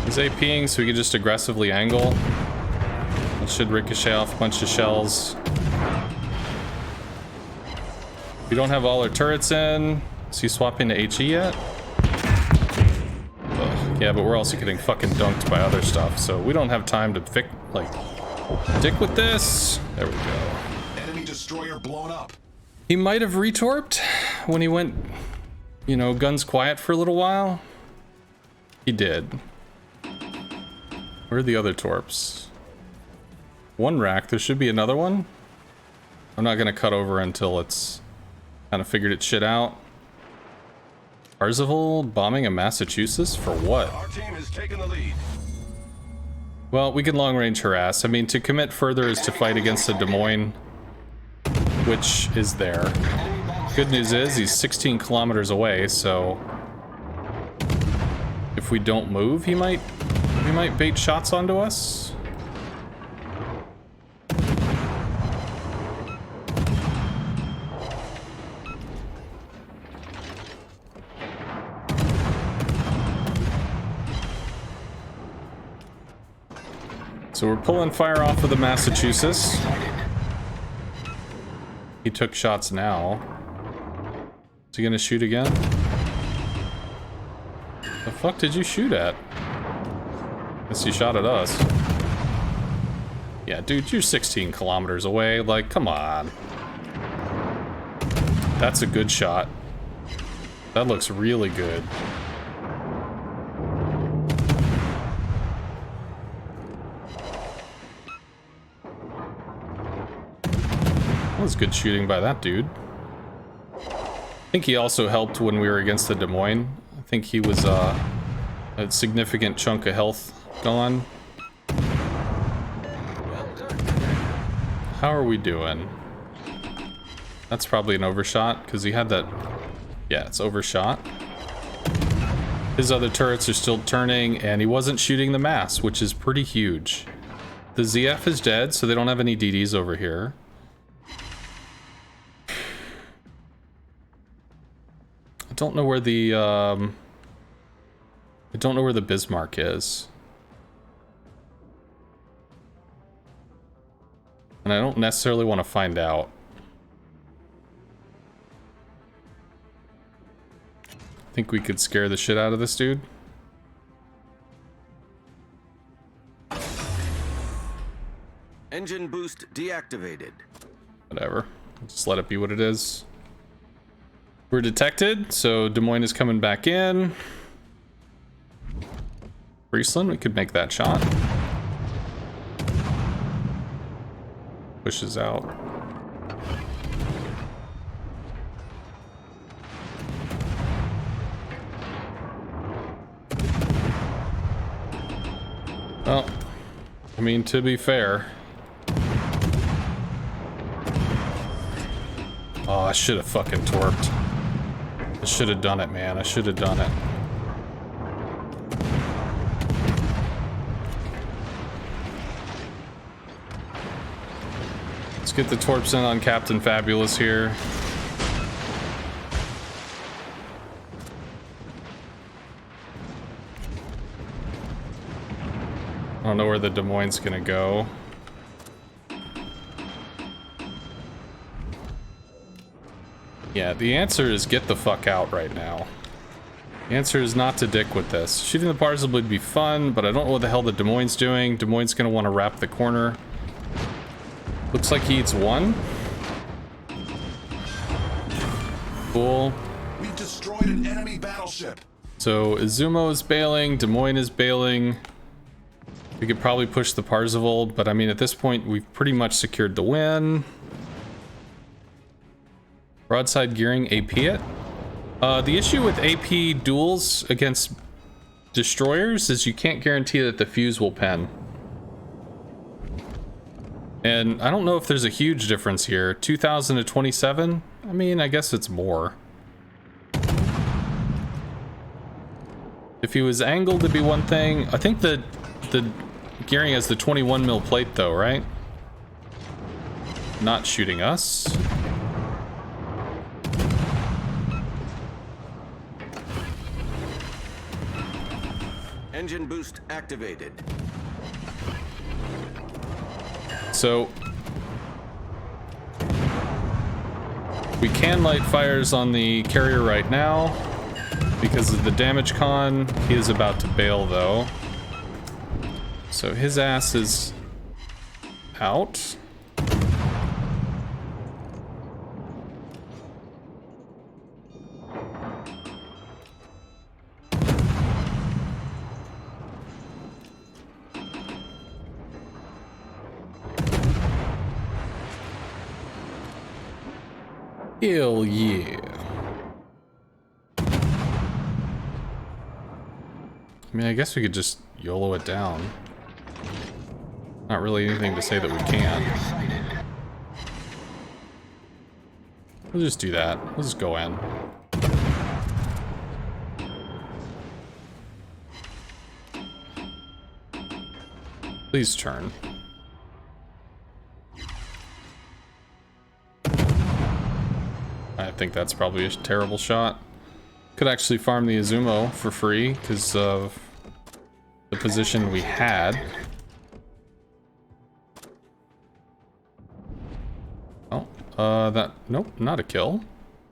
He's APing, so we can just aggressively angle. That should ricochet off a bunch of shells. We don't have all our turrets in. Is he swapping to HE yet? Ugh. Yeah, but we're also getting fucking dunked by other stuff, so we don't have time to dick with this. There we go. Enemy destroyer blown up. He might have retorped when he went, you know, guns quiet for a little while. He did. Where are the other torps? One rack. There should be another one. I'm not gonna cut over until it's kind of figured its shit out. Parzival bombing a Massachusetts for what? Our team has taken the lead. Well, we can long range harass. I mean, to commit further is to fight against the Des Moines, which is there. Good news is he's 16 kilometers away, so if we don't move, he might bait shots onto us. So we're pulling fire off of the Massachusetts. He took shots now. Is he gonna shoot again? The fuck did you shoot at? Guess you shot at us. Yeah, dude, you're 16 kilometers away. Like, come on. That's a good shot. That looks really good. That was good shooting by that dude. I think he also helped when we were against the Des Moines. I think he was a significant chunk of health gone. How are we doing? That's probably an overshot because he had that. Yeah, it's overshot. His other turrets are still turning and he wasn't shooting the mass, which is pretty huge. The ZF is dead, so they don't have any DDs over here. I don't know where the Bismarck is. And I don't necessarily want to find out. Think we could scare the shit out of this dude? Engine boost deactivated. Whatever. Just let it be what it is. We're detected, so Des Moines is coming back in. Friesland, we could make that shot. Pushes out. Well, I mean, to be fair. Oh, I should have fucking torped. I should have done it, man. I should have done it. Let's get the torps in on Captain Fabulous here. I don't know where the Des Moines is gonna go. Yeah, the answer is get the fuck out right now. The answer is not to dick with this. Shooting the Parzel would be fun, but I don't know what the hell the Des Moines doing. Des Moines gonna want to wrap the corner. Looks like he eats one. Cool. We've destroyed an enemy battleship. So Izumo is bailing, Des Moines is bailing. We could probably push the Parzival, but I mean at this point we've pretty much secured the win. Broadside gearing, AP it. The issue with AP duels against destroyers is you can't guarantee that the fuse will pen. And I don't know if there's a huge difference here. 2,000 to 27? I mean, I guess it's more. If he was angled to be one thing, I think the gearing has the 21 mil plate though, right? Not shooting us. Engine boost activated. So we can light fires on the carrier right now because of the damage con. He is about to bail though. So his ass is out. Hell yeah. I mean, I guess we could just YOLO it down. Not really anything to say that we can't. We'll just do that. We'll just go in. Please turn. I think that's probably a terrible shot. Could actually farm the Izumo for free because of the position we had. Oh, nope, not a kill. I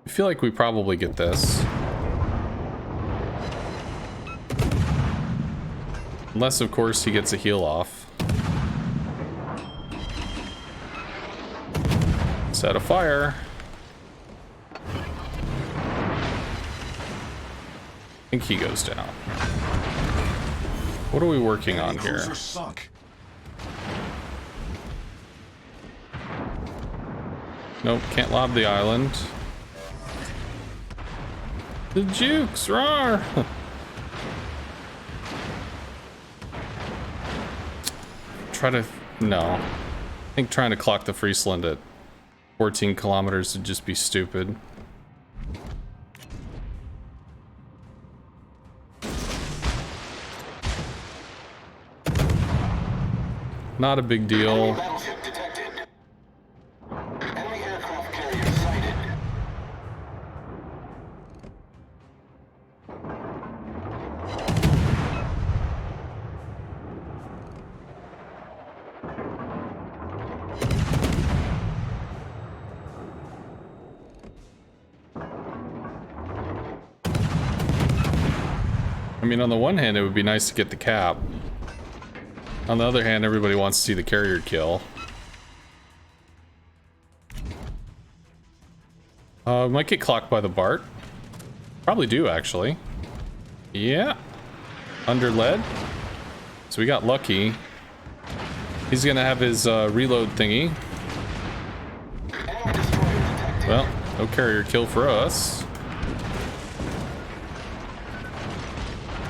feel like we probably get this. Unless, of course, he gets a heal off. Set a fire. I think he goes down. What are we working on here? Cruiser sunk. Nope, can't lob the island. The jukes, rawr! No. I think trying to clock the Friesland at 14 kilometers would just be stupid. Not a big deal. Enemy battleship detected. Enemy aircraft carrier sighted. I mean, on the one hand, it would be nice to get the cap. On the other hand, everybody wants to see the carrier kill. Might get clocked by the Bart. Probably do, actually. Yeah. Under lead. So we got lucky. He's gonna have his reload thingy. Well, no carrier kill for us.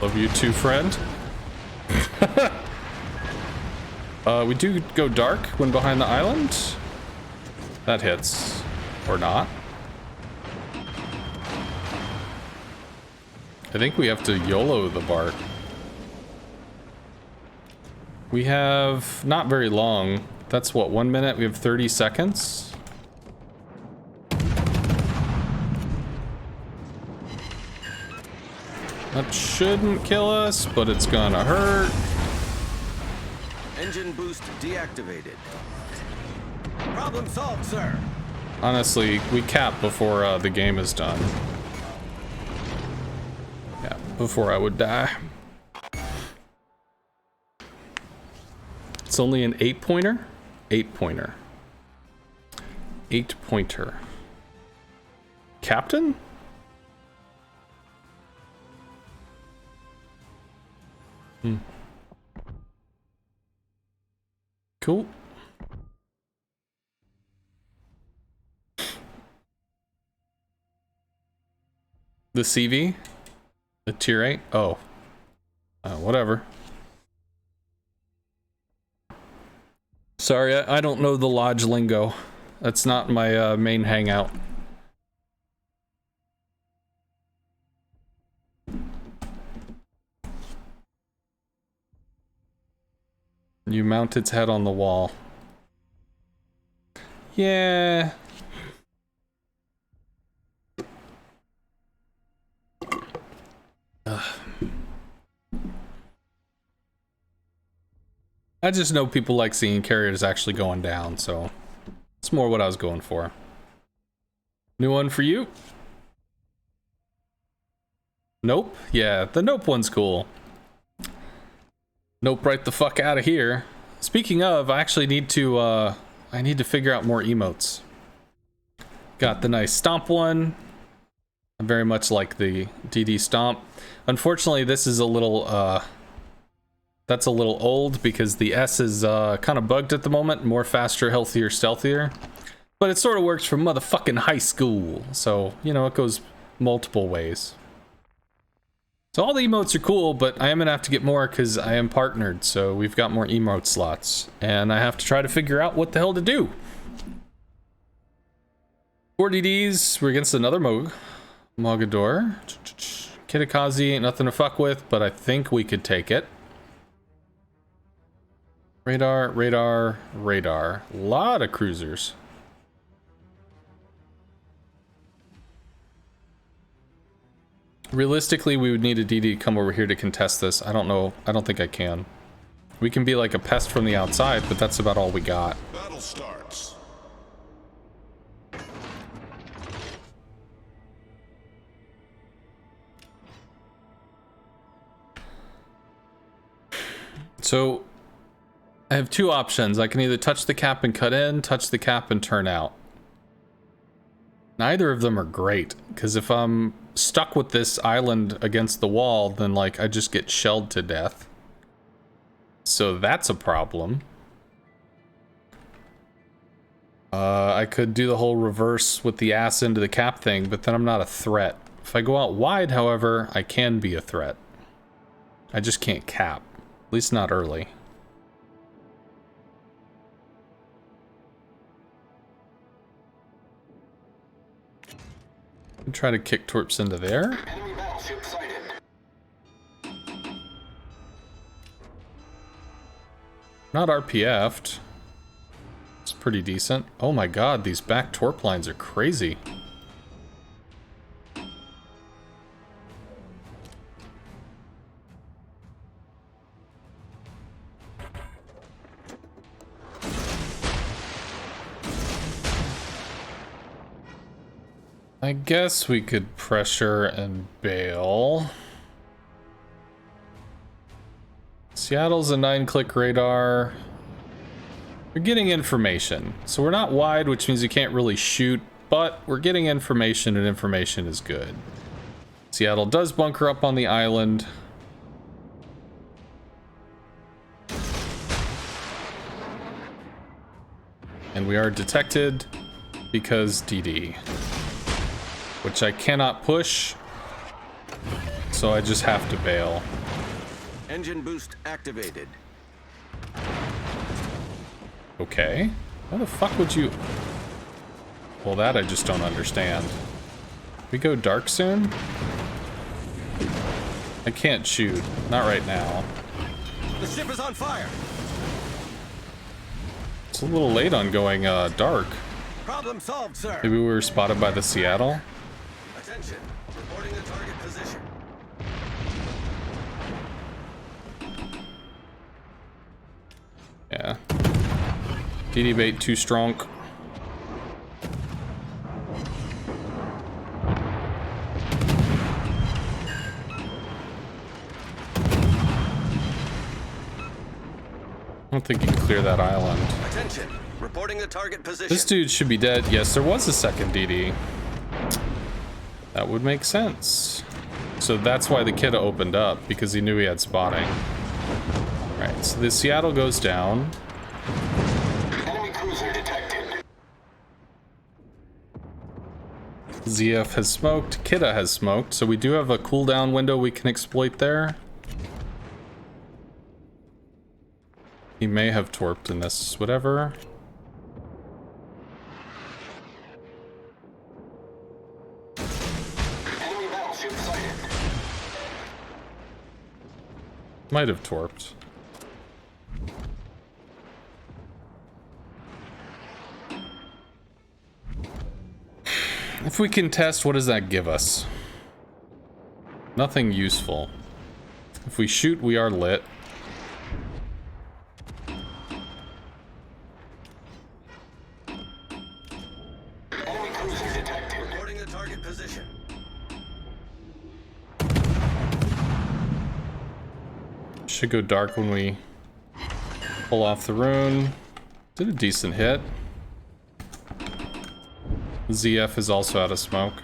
Love you too, friend. We do go dark when behind the island. That hits. Or not. I think we have to YOLO the Bart. We have not very long. That's what, 1 minute? We have 30 seconds. That shouldn't kill us, but it's gonna hurt. Engine boost deactivated. Problem solved, sir. Honestly, we cap before the game is done. Yeah, before I would die. It's only an 8-pointer? 8-pointer. 8-pointer. Captain? Cool. The CV? The tier 8? Oh. Whatever. Sorry, I don't know the lodge lingo. That's not my main hangout. You mount its head on the wall. Yeah. Ugh. I just know people like seeing carriers actually going down, so it's more what I was going for. New one for you? Nope. Yeah, the nope one's cool. Nope, right the fuck out of here. Speaking of, I actually need to figure out more emotes. Got the nice stomp one. I very much like the DD stomp. Unfortunately, this is a little that's a little old because the S is kind of bugged at the moment. More faster, healthier, stealthier. But it sort of works from motherfucking high school. So, you know, it goes multiple ways. So all the emotes are cool, but I am gonna have to get more because I am partnered, so we've got more emote slots. And I have to try to figure out what the hell to do. 4 DDs, we're against another Mogador. Kitakazi ain't nothing to fuck with, but I think we could take it. Radar, radar, radar. A lot of cruisers. Realistically, we would need a DD to come over here to contest this. I don't know. I don't think I can. We can be like a pest from the outside, but that's about all we got. Battle starts. So, I have two options. I can either touch the cap and cut in, touch the cap and turn out. Neither of them are great, because if I'm stuck with this island against the wall, then like I just get shelled to death. So that's a problem. I could do the whole reverse with the ass into the cap thing, but then I'm not a threat. If I go out wide, however, I can be a threat. I just can't cap. At least not early. Try to kick Torps into there. Enemy battleship sighted. Not RPF'd. It's pretty decent. Oh my god, these back Torp lines are crazy. I guess we could pressure and bail. Seattle's a 9-click radar. We're getting information. So we're not wide, which means you can't really shoot, but we're getting information, and information is good. Seattle does bunker up on the island. And we are detected because DD. Which I cannot push, so I just have to bail. Engine boost activated. Okay. How the fuck would you... Well, that I just don't understand. We go dark soon? I can't shoot. Not right now. The ship is on fire. It's a little late on going dark. Problem solved, sir. Maybe we were spotted by the Seattle? Attention. Reporting the target position. Yeah. DD bait too strong. I don't think you can clear that island. Attention. Reporting the target position. This dude should be dead. Yes, there was a second DD. That would make sense. So that's why the kid opened up, because he knew he had spotting. Alright, so the Seattle goes down. Enemy cruiser detected. ZF has smoked. Kidda has smoked. So we do have a cooldown window we can exploit there. He may have torped in this, whatever. Enemy battleship sighted. Might have torped. If we can test, what does that give us? Nothing useful. If we shoot, we are lit. Enemy cruiser detected. Reporting the target position. Should go dark when we pull off the rune. Did a decent hit. ZF is also out of smoke.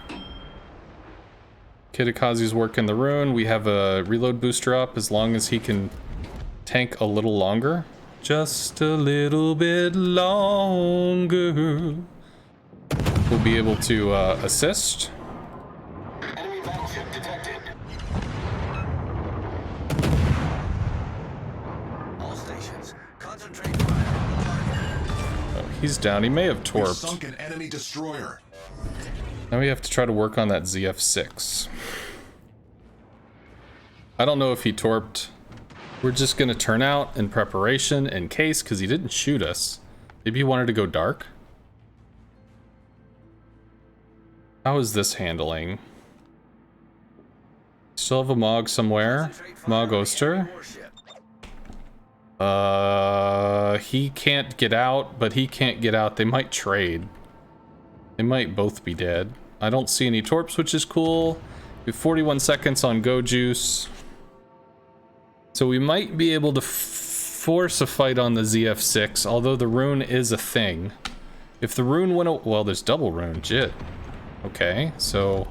Kitakazi's working the rune. We have a reload booster up as long as he can tank a little longer. Just a little bit longer. We'll be able to assist. Enemy battleship detected. All stations. Concentrate fire on the target. Oh, he's down. He may have We've torped. sunk an enemy destroyer. Now we have to try to work on that ZF6. I don't know if he torped. We're just gonna turn out in preparation in case, because he didn't shoot us. Maybe he wanted to go dark? How is this handling? Still have a Mog somewhere. Concentrate fire Mog on the Oster. enemy warship. He can't get out, but he can't get out. They might trade. They might both be dead. I don't see any torps, which is cool. We have 41 seconds on Go Juice. So we might be able to force a fight on the ZF6, although the rune is a thing. If the rune went well, there's double rune, jit. Okay, so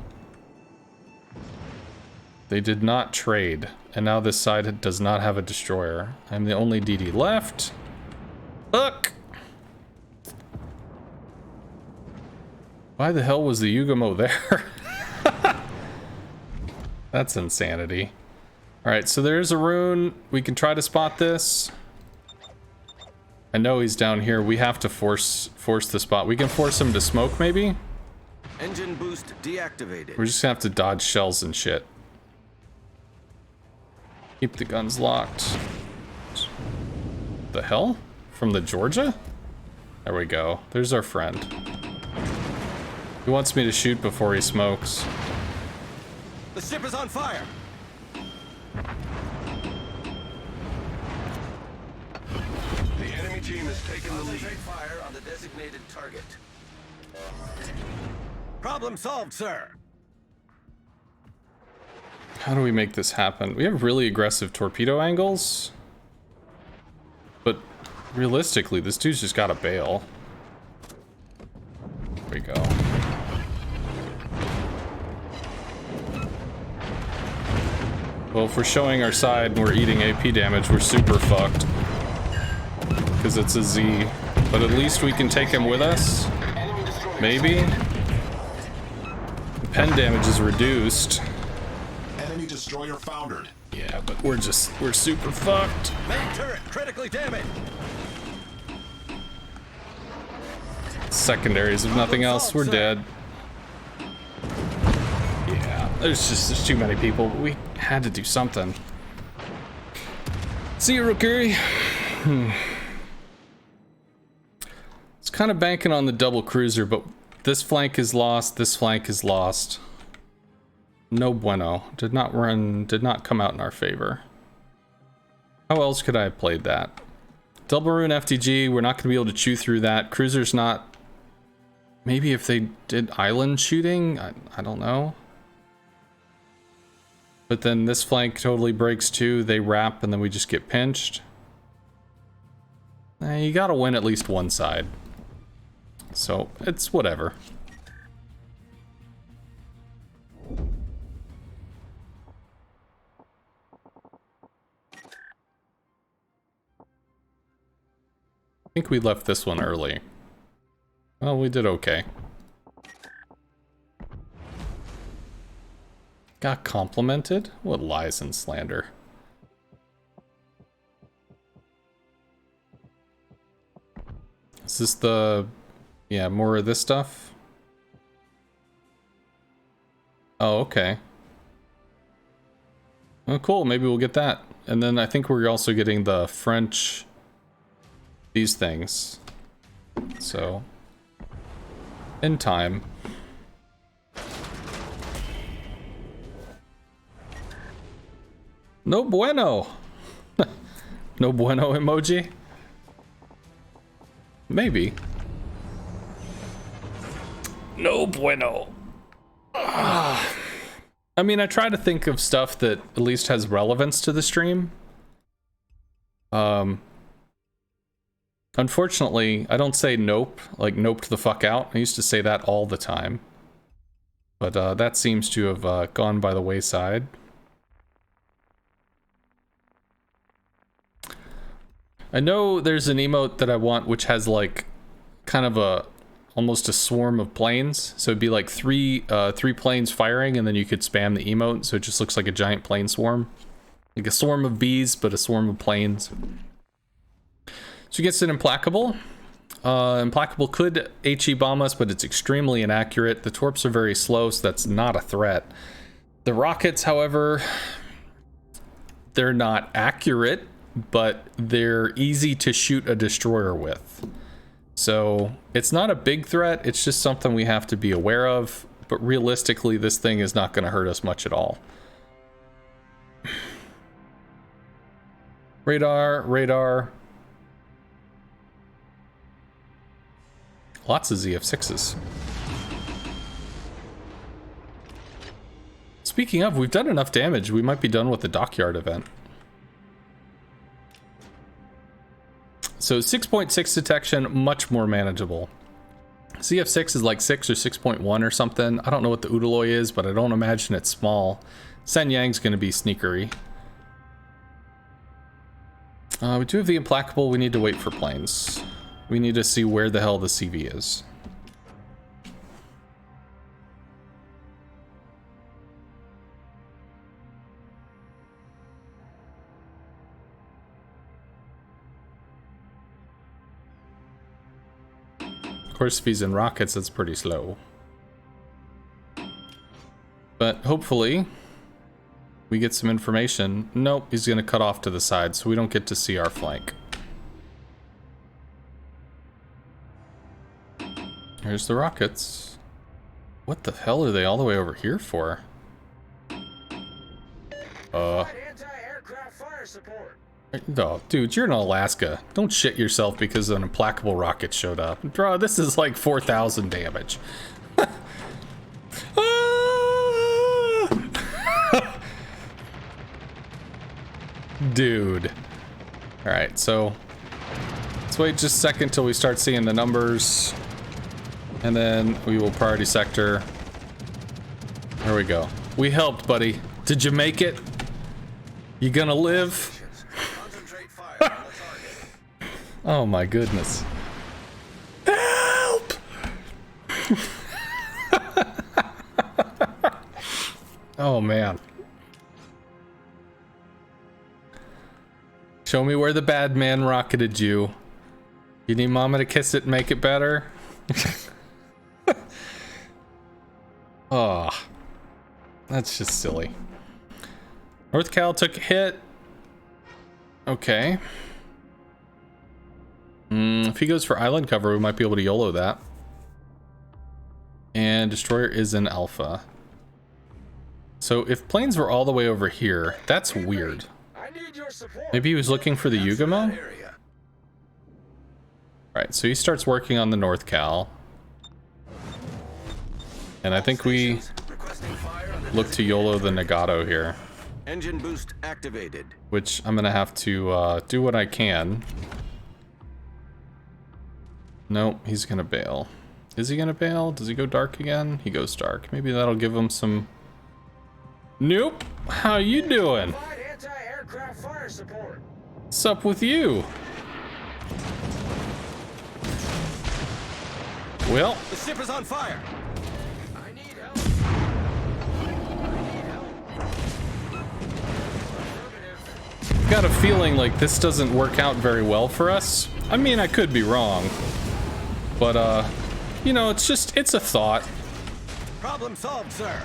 they did not trade, and now this side does not have a destroyer. I'm the only DD left. Look! Why the hell was the Yugamo there? That's insanity. Alright, so there's a rune. We can try to spot this. I know he's down here. We have to force the spot. We can force him to smoke, maybe? Engine boost deactivated. We're just gonna have to dodge shells and shit. Keep the guns locked. The hell? From the Georgia? There we go. There's our friend. He wants me to shoot before he smokes. The ship is on fire. The enemy team has taken the lead. Concentrate fire on the designated target. Problem solved, sir. How do we make this happen? We have really aggressive torpedo angles. Realistically, this dude's just gotta bail. There we go. Well, if we're showing our side and we're eating AP damage, we're super fucked. Because it's a Z. But at least we can take him with us. Maybe. The pen damage is reduced. Enemy destroyer foundered. Yeah, but we're super fucked. Main turret critically damaged. Secondaries, if nothing else, we're dead. Yeah, there's too many people, but we had to do something. See you, Rookery. It's kind of banking on the double cruiser, but this flank is lost, this flank is lost. No bueno. Did not come out in our favor. How else could I have played that? Double rune FTG, we're not going to be able to chew through that. Cruiser's not... Maybe if they did island shooting? I don't know. But then this flank totally breaks too. They wrap and then we just get pinched. You gotta win at least one side. So, it's whatever. I think we left this one early. Well, we did okay. Got complimented? What lies and slander. Is this the... Yeah, more of this stuff? Oh, okay. Oh, cool. Maybe we'll get that. And then I think we're also getting the French... These things. So... In time. No bueno. No bueno emoji? Maybe. No bueno. I mean, I try to think of stuff that at least has relevance to the stream. Unfortunately, I don't say nope, like noped the fuck out. I used to say that all the time. But that seems to have gone by the wayside. I know there's an emote that I want which has like kind of almost a swarm of planes. So it'd be like three planes firing and then you could spam the emote so it just looks like a giant plane swarm. Like a swarm of bees, but a swarm of planes. So he gets an Implacable. Implacable could HE bomb us, but it's extremely inaccurate. The torps are very slow, so that's not a threat. The rockets, however, they're not accurate, but they're easy to shoot a destroyer with. So it's not a big threat, it's just something we have to be aware of, but realistically this thing is not going to hurt us much at all. Radar. Lots of ZF6s. Speaking of, we've done enough damage, we might be done with the dockyard event. So 6.6 detection, much more manageable. ZF6 is like 6 or 6.1 or something. I don't know what the Udaloy is, but I don't imagine it's small. Sen Yang's gonna be sneakery. We do have the Implacable, we need to wait for planes. We need to see where the hell the CV is. Of course, if he's in rockets, it's pretty slow. But hopefully, we get some information. Nope, he's gonna cut off to the side, so we don't get to see our flank. Here's the rockets. What the hell are they all the way over here for? Anti-aircraft fire support. No, dude, you're in Alaska. Don't shit yourself because an Implacable rocket showed up. Bro, this is like 4,000 damage. Dude. Alright, so Let's wait just a second till we start seeing the numbers. And then we will priority sector. There we go. We helped, buddy. Did you make it? You gonna live? Concentrate fire on the target. Oh my goodness. Help! Oh man. Show me where the bad man rocketed you. You need mama to kiss it and make it better? Oh, that's just silly. North Cal took a hit. Okay. If he goes for island cover, we might be able to YOLO that. And Destroyer is in Alpha. So if planes were all the way over here, that's weird. I need your support. Maybe he was looking for the Yugamo? Area. Right, so he starts working on the North Cal. And I think we Requesting fire on the look to YOLO the Nagato here, engine boost activated. which I'm gonna have to do what I can. Nope, he's gonna bail. Is he gonna bail? Does he go dark again? He goes dark. Maybe that'll give him some... Nope! How you doing? Provide anti-aircraft fire support. What's up with you? Well, The ship is on fire. I need help. Affirmative. got a feeling like this doesn't work out very well for us. I mean, I could be wrong. But, you know, it's a thought. Problem solved, sir.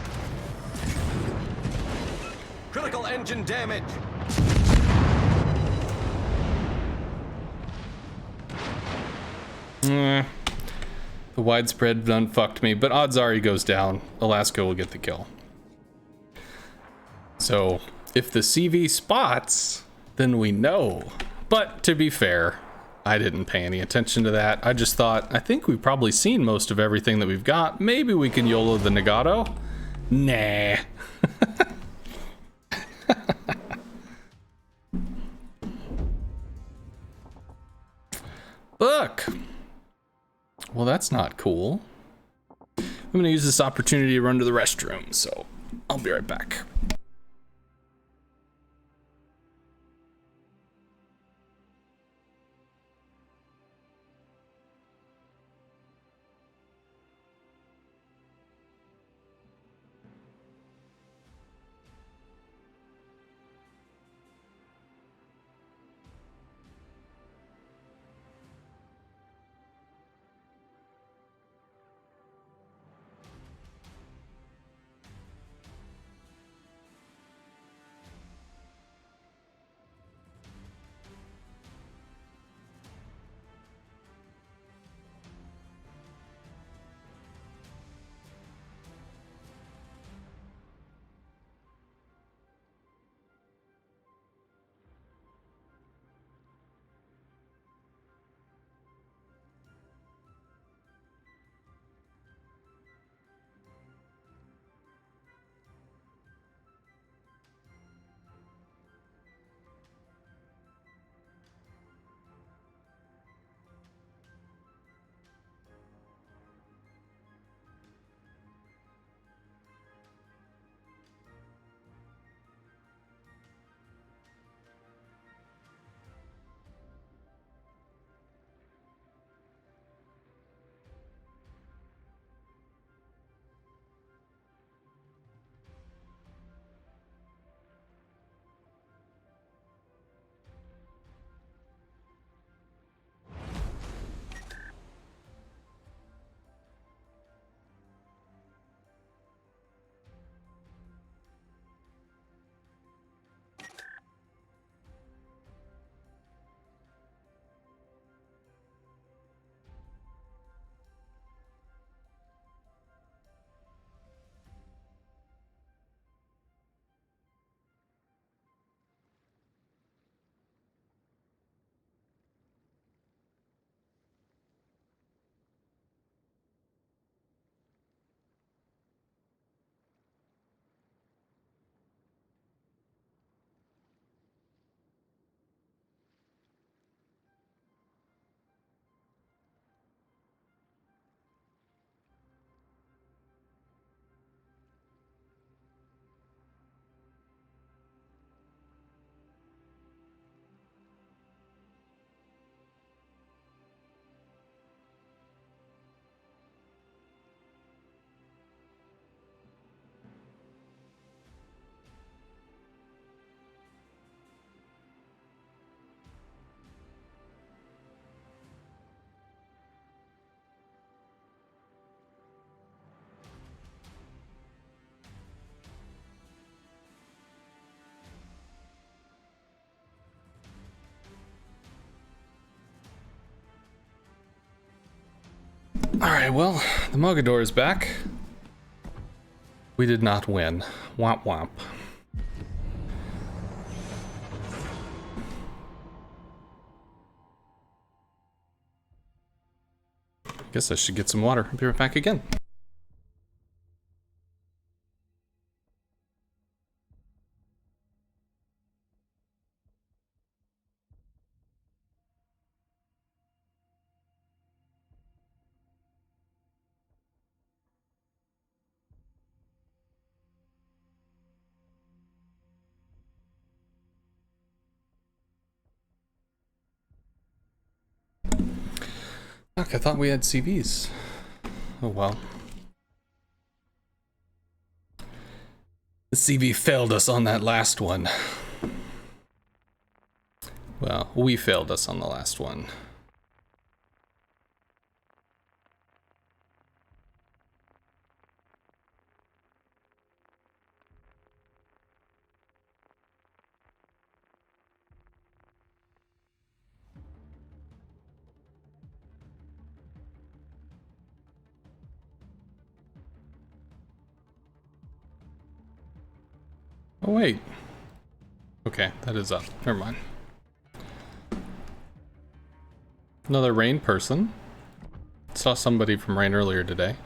Critical engine damage. The widespread done fucked me, but odds are he goes down. Alaska will get the kill. So, if the CV spots, then we know. But to be fair, I didn't pay any attention to that. I just thought, I think we've probably seen most of everything that we've got. Maybe we can YOLO the Nagato. Nah. Look. Well, that's not cool. I'm gonna use this opportunity to run to the restroom, so I'll be right back. Alright, well, the Mogador is back. We did not win. Womp womp. Guess I should get some water. I'll be right back again. Fuck, I thought we had CVs. Oh well. The CV failed us on that last one. Well, we failed us on the last one. Oh wait. Okay, that is up. Never mind. Another rain person. Saw somebody from rain earlier today.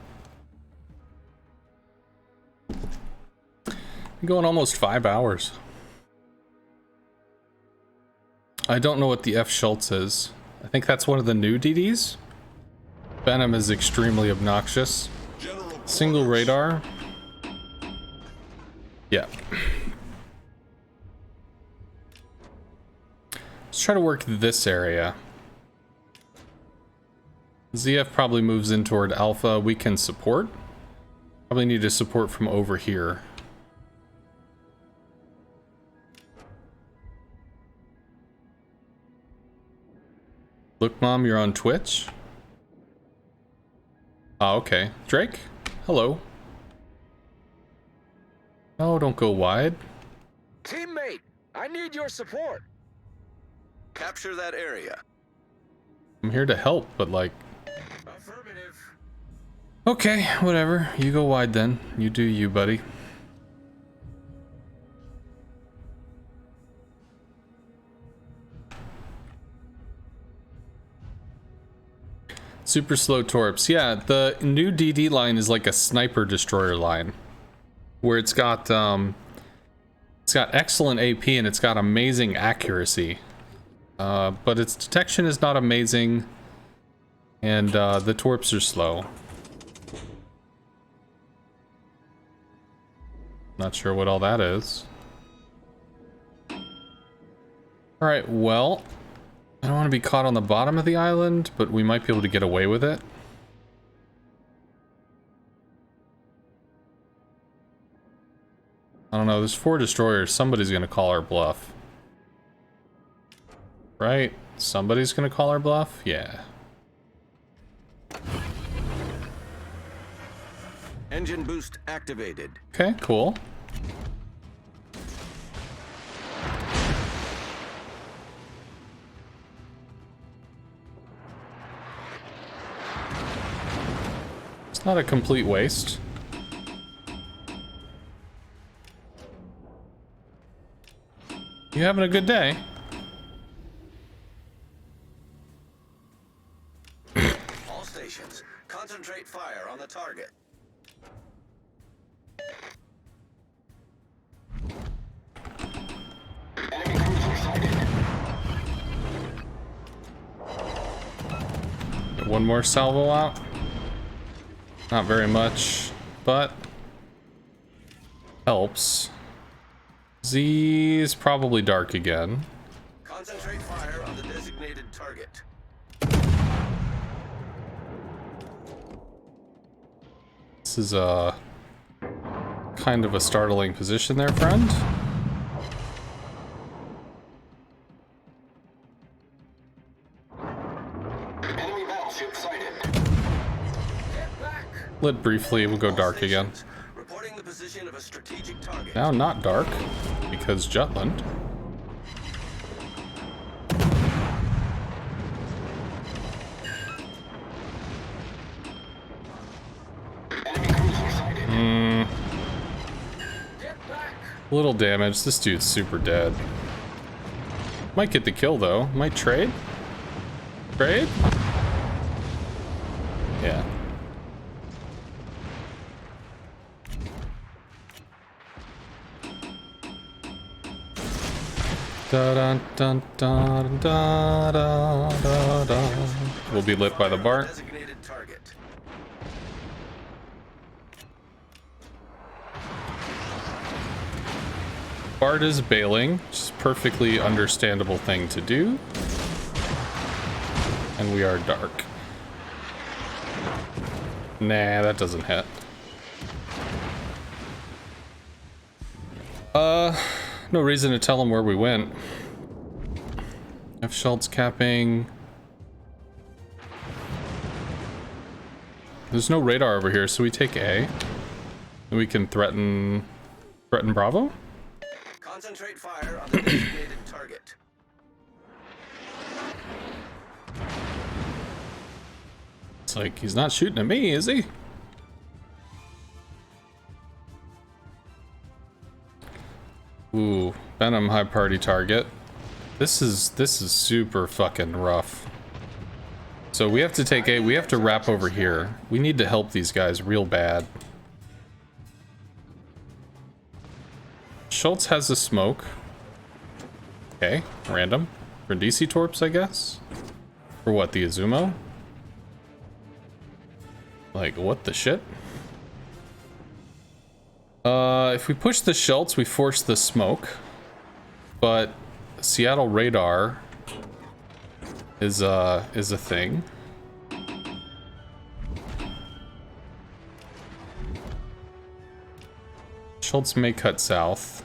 Been going almost 5 hours. I don't know what the F. Schultz is. I think that's one of the new DDs. Venom is extremely obnoxious. Single radar. Yeah. Let's try to work this area. ZF probably moves in toward Alpha. We can support. Probably need to support from over here. Look, Mom, you're on Twitch? Oh, okay. Drake? Hello. No, don't go wide. Teammate, I need your support. Capture that area. I'm here to help, but like... Affirmative. Okay, whatever. You go wide then. You do you, buddy. Super slow torps. Yeah, the new DD line is like a sniper destroyer line, where it's got excellent AP and it's got amazing accuracy, but its detection is not amazing, and the torps are slow. Not sure what all that is. All right, well. I don't want to be caught on the bottom of the island, but we might be able to get away with it. I don't know, there's 4 destroyers. Somebody's going to call our bluff. Right? Somebody's going to call our bluff? Yeah. Engine boost activated. Okay, cool. It's not a complete waste. You having a good day? All stations, concentrate fire on the target. Enemy cruiser sighted. Get one more salvo out. Not very much, but helps. Z is probably dark again. Concentrate fire on the designated target. This is a kind of a startling position there, friend. Enemy battleship sighted. Lit briefly, we'll go dark again. Reporting the position of a strategic target. Now not dark, because Jutland. Little damage. This dude's super dead. Might get the kill though. Might trade. Trade? Yeah. Da da da da da da da da. We'll be lit by the BART. Designated target. BART is bailing, which is a perfectly understandable thing to do. And we are dark. Nah, that doesn't hit. No reason to tell them where we went. F Schultz capping. There's no radar over here, so we take A. And we can threaten Bravo? Concentrate fire on the designated target. It's like, he's not shooting at me, is he? Ooh, Venom high party target. This is super fucking rough. So we have to take A, we have to wrap over here. We need to help these guys real bad. Schultz has a smoke. Okay, random. For DC Torps, I guess? For what, the Azumo? Like, what the shit? If we push the Schultz, we force the smoke. But Seattle radar is a thing. Schultz may cut south.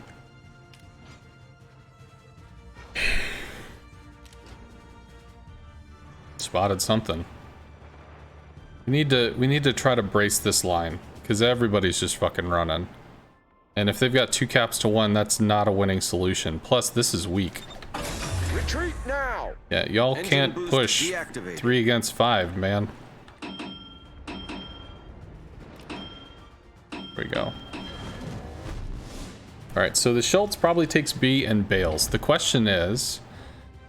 Spotted something. We need to try to brace this line because everybody's just fucking running. And if they've got 2 caps to 1, that's not a winning solution. Plus, this is weak. Retreat now. Yeah, y'all Engine can't boost push deactivated. 3 against 5, man. There we go. Alright, so the Schultz probably takes B and bails. The question is,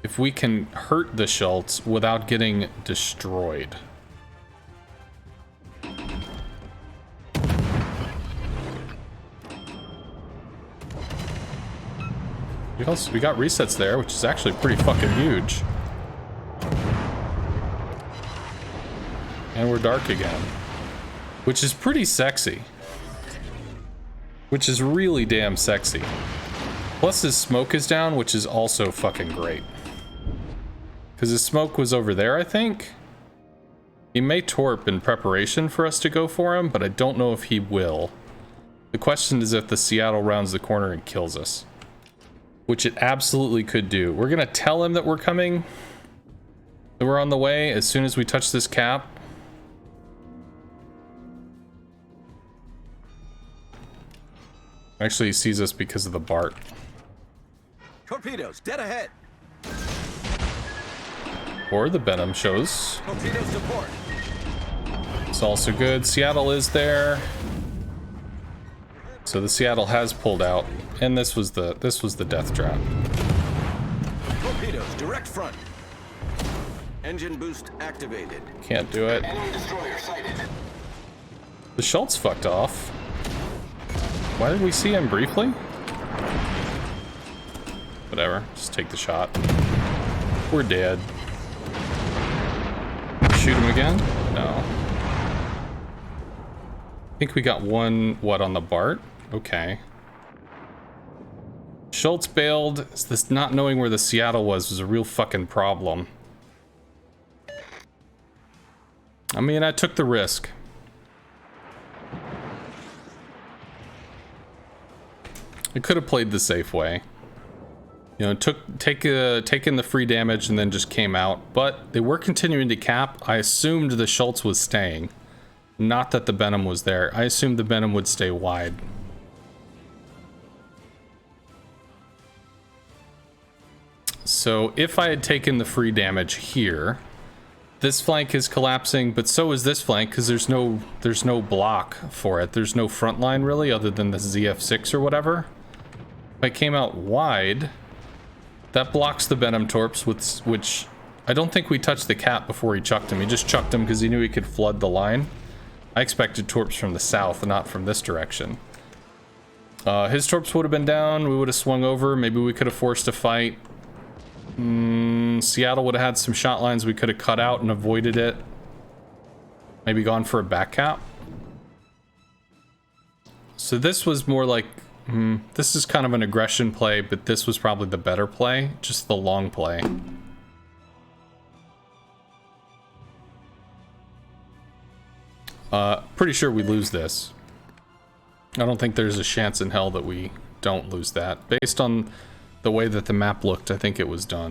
if we can hurt the Schultz without getting destroyed. We got resets there, which is actually pretty fucking huge. And we're dark again. Which is pretty sexy. Which is really damn sexy. Plus his smoke is down, which is also fucking great. Because his smoke was over there, I think. He may torp in preparation for us to go for him, but I don't know if he will. The question is if the Seattle rounds the corner and kills us. Which it absolutely could do. We're gonna tell him that we're coming. That we're on the way as soon as we touch this cap. Actually, he sees us because of the BART. Torpedoes, dead ahead. Or the Venom shows. Torpedo support. It's also good. Seattle is there. So the Seattle has pulled out. And this was the death trap. Torpedoes, direct front. Engine boost activated. Can't do it. Enemy destroyer sighted. The Schultz fucked off. Why did we see him briefly? Whatever, just take the shot. We're dead. Shoot him again? No. I think we got one, what, on the BART? Okay. Schultz bailed. This not knowing where the Seattle was a real fucking problem. I mean, I took the risk. I could have played the safe way. You know, taken the free damage and then just came out. But they were continuing to cap. I assumed the Schultz was staying. Not that the Venom was there. I assumed the Venom would stay wide. So if I had taken the free damage here, This flank is collapsing, but so is this flank because there's no block for it. There's no front line really, other than the ZF6 or whatever. If I came out wide, that blocks the Venom Torps, which I don't think we touched the cap before he chucked him. He just chucked him because he knew he could flood the line. I expected Torps from the south, not from this direction. His Torps would have been down. We would have swung over. Maybe we could have forced a fight. Seattle would have had some shot lines we could have cut out and avoided it. Maybe gone for a back cap. So this was more like, this is kind of an aggression play, but this was probably the better play, just the long play. Pretty sure we lose this. I don't think there's a chance in hell that we don't lose that. Based on the way that the map looked, I think it was done.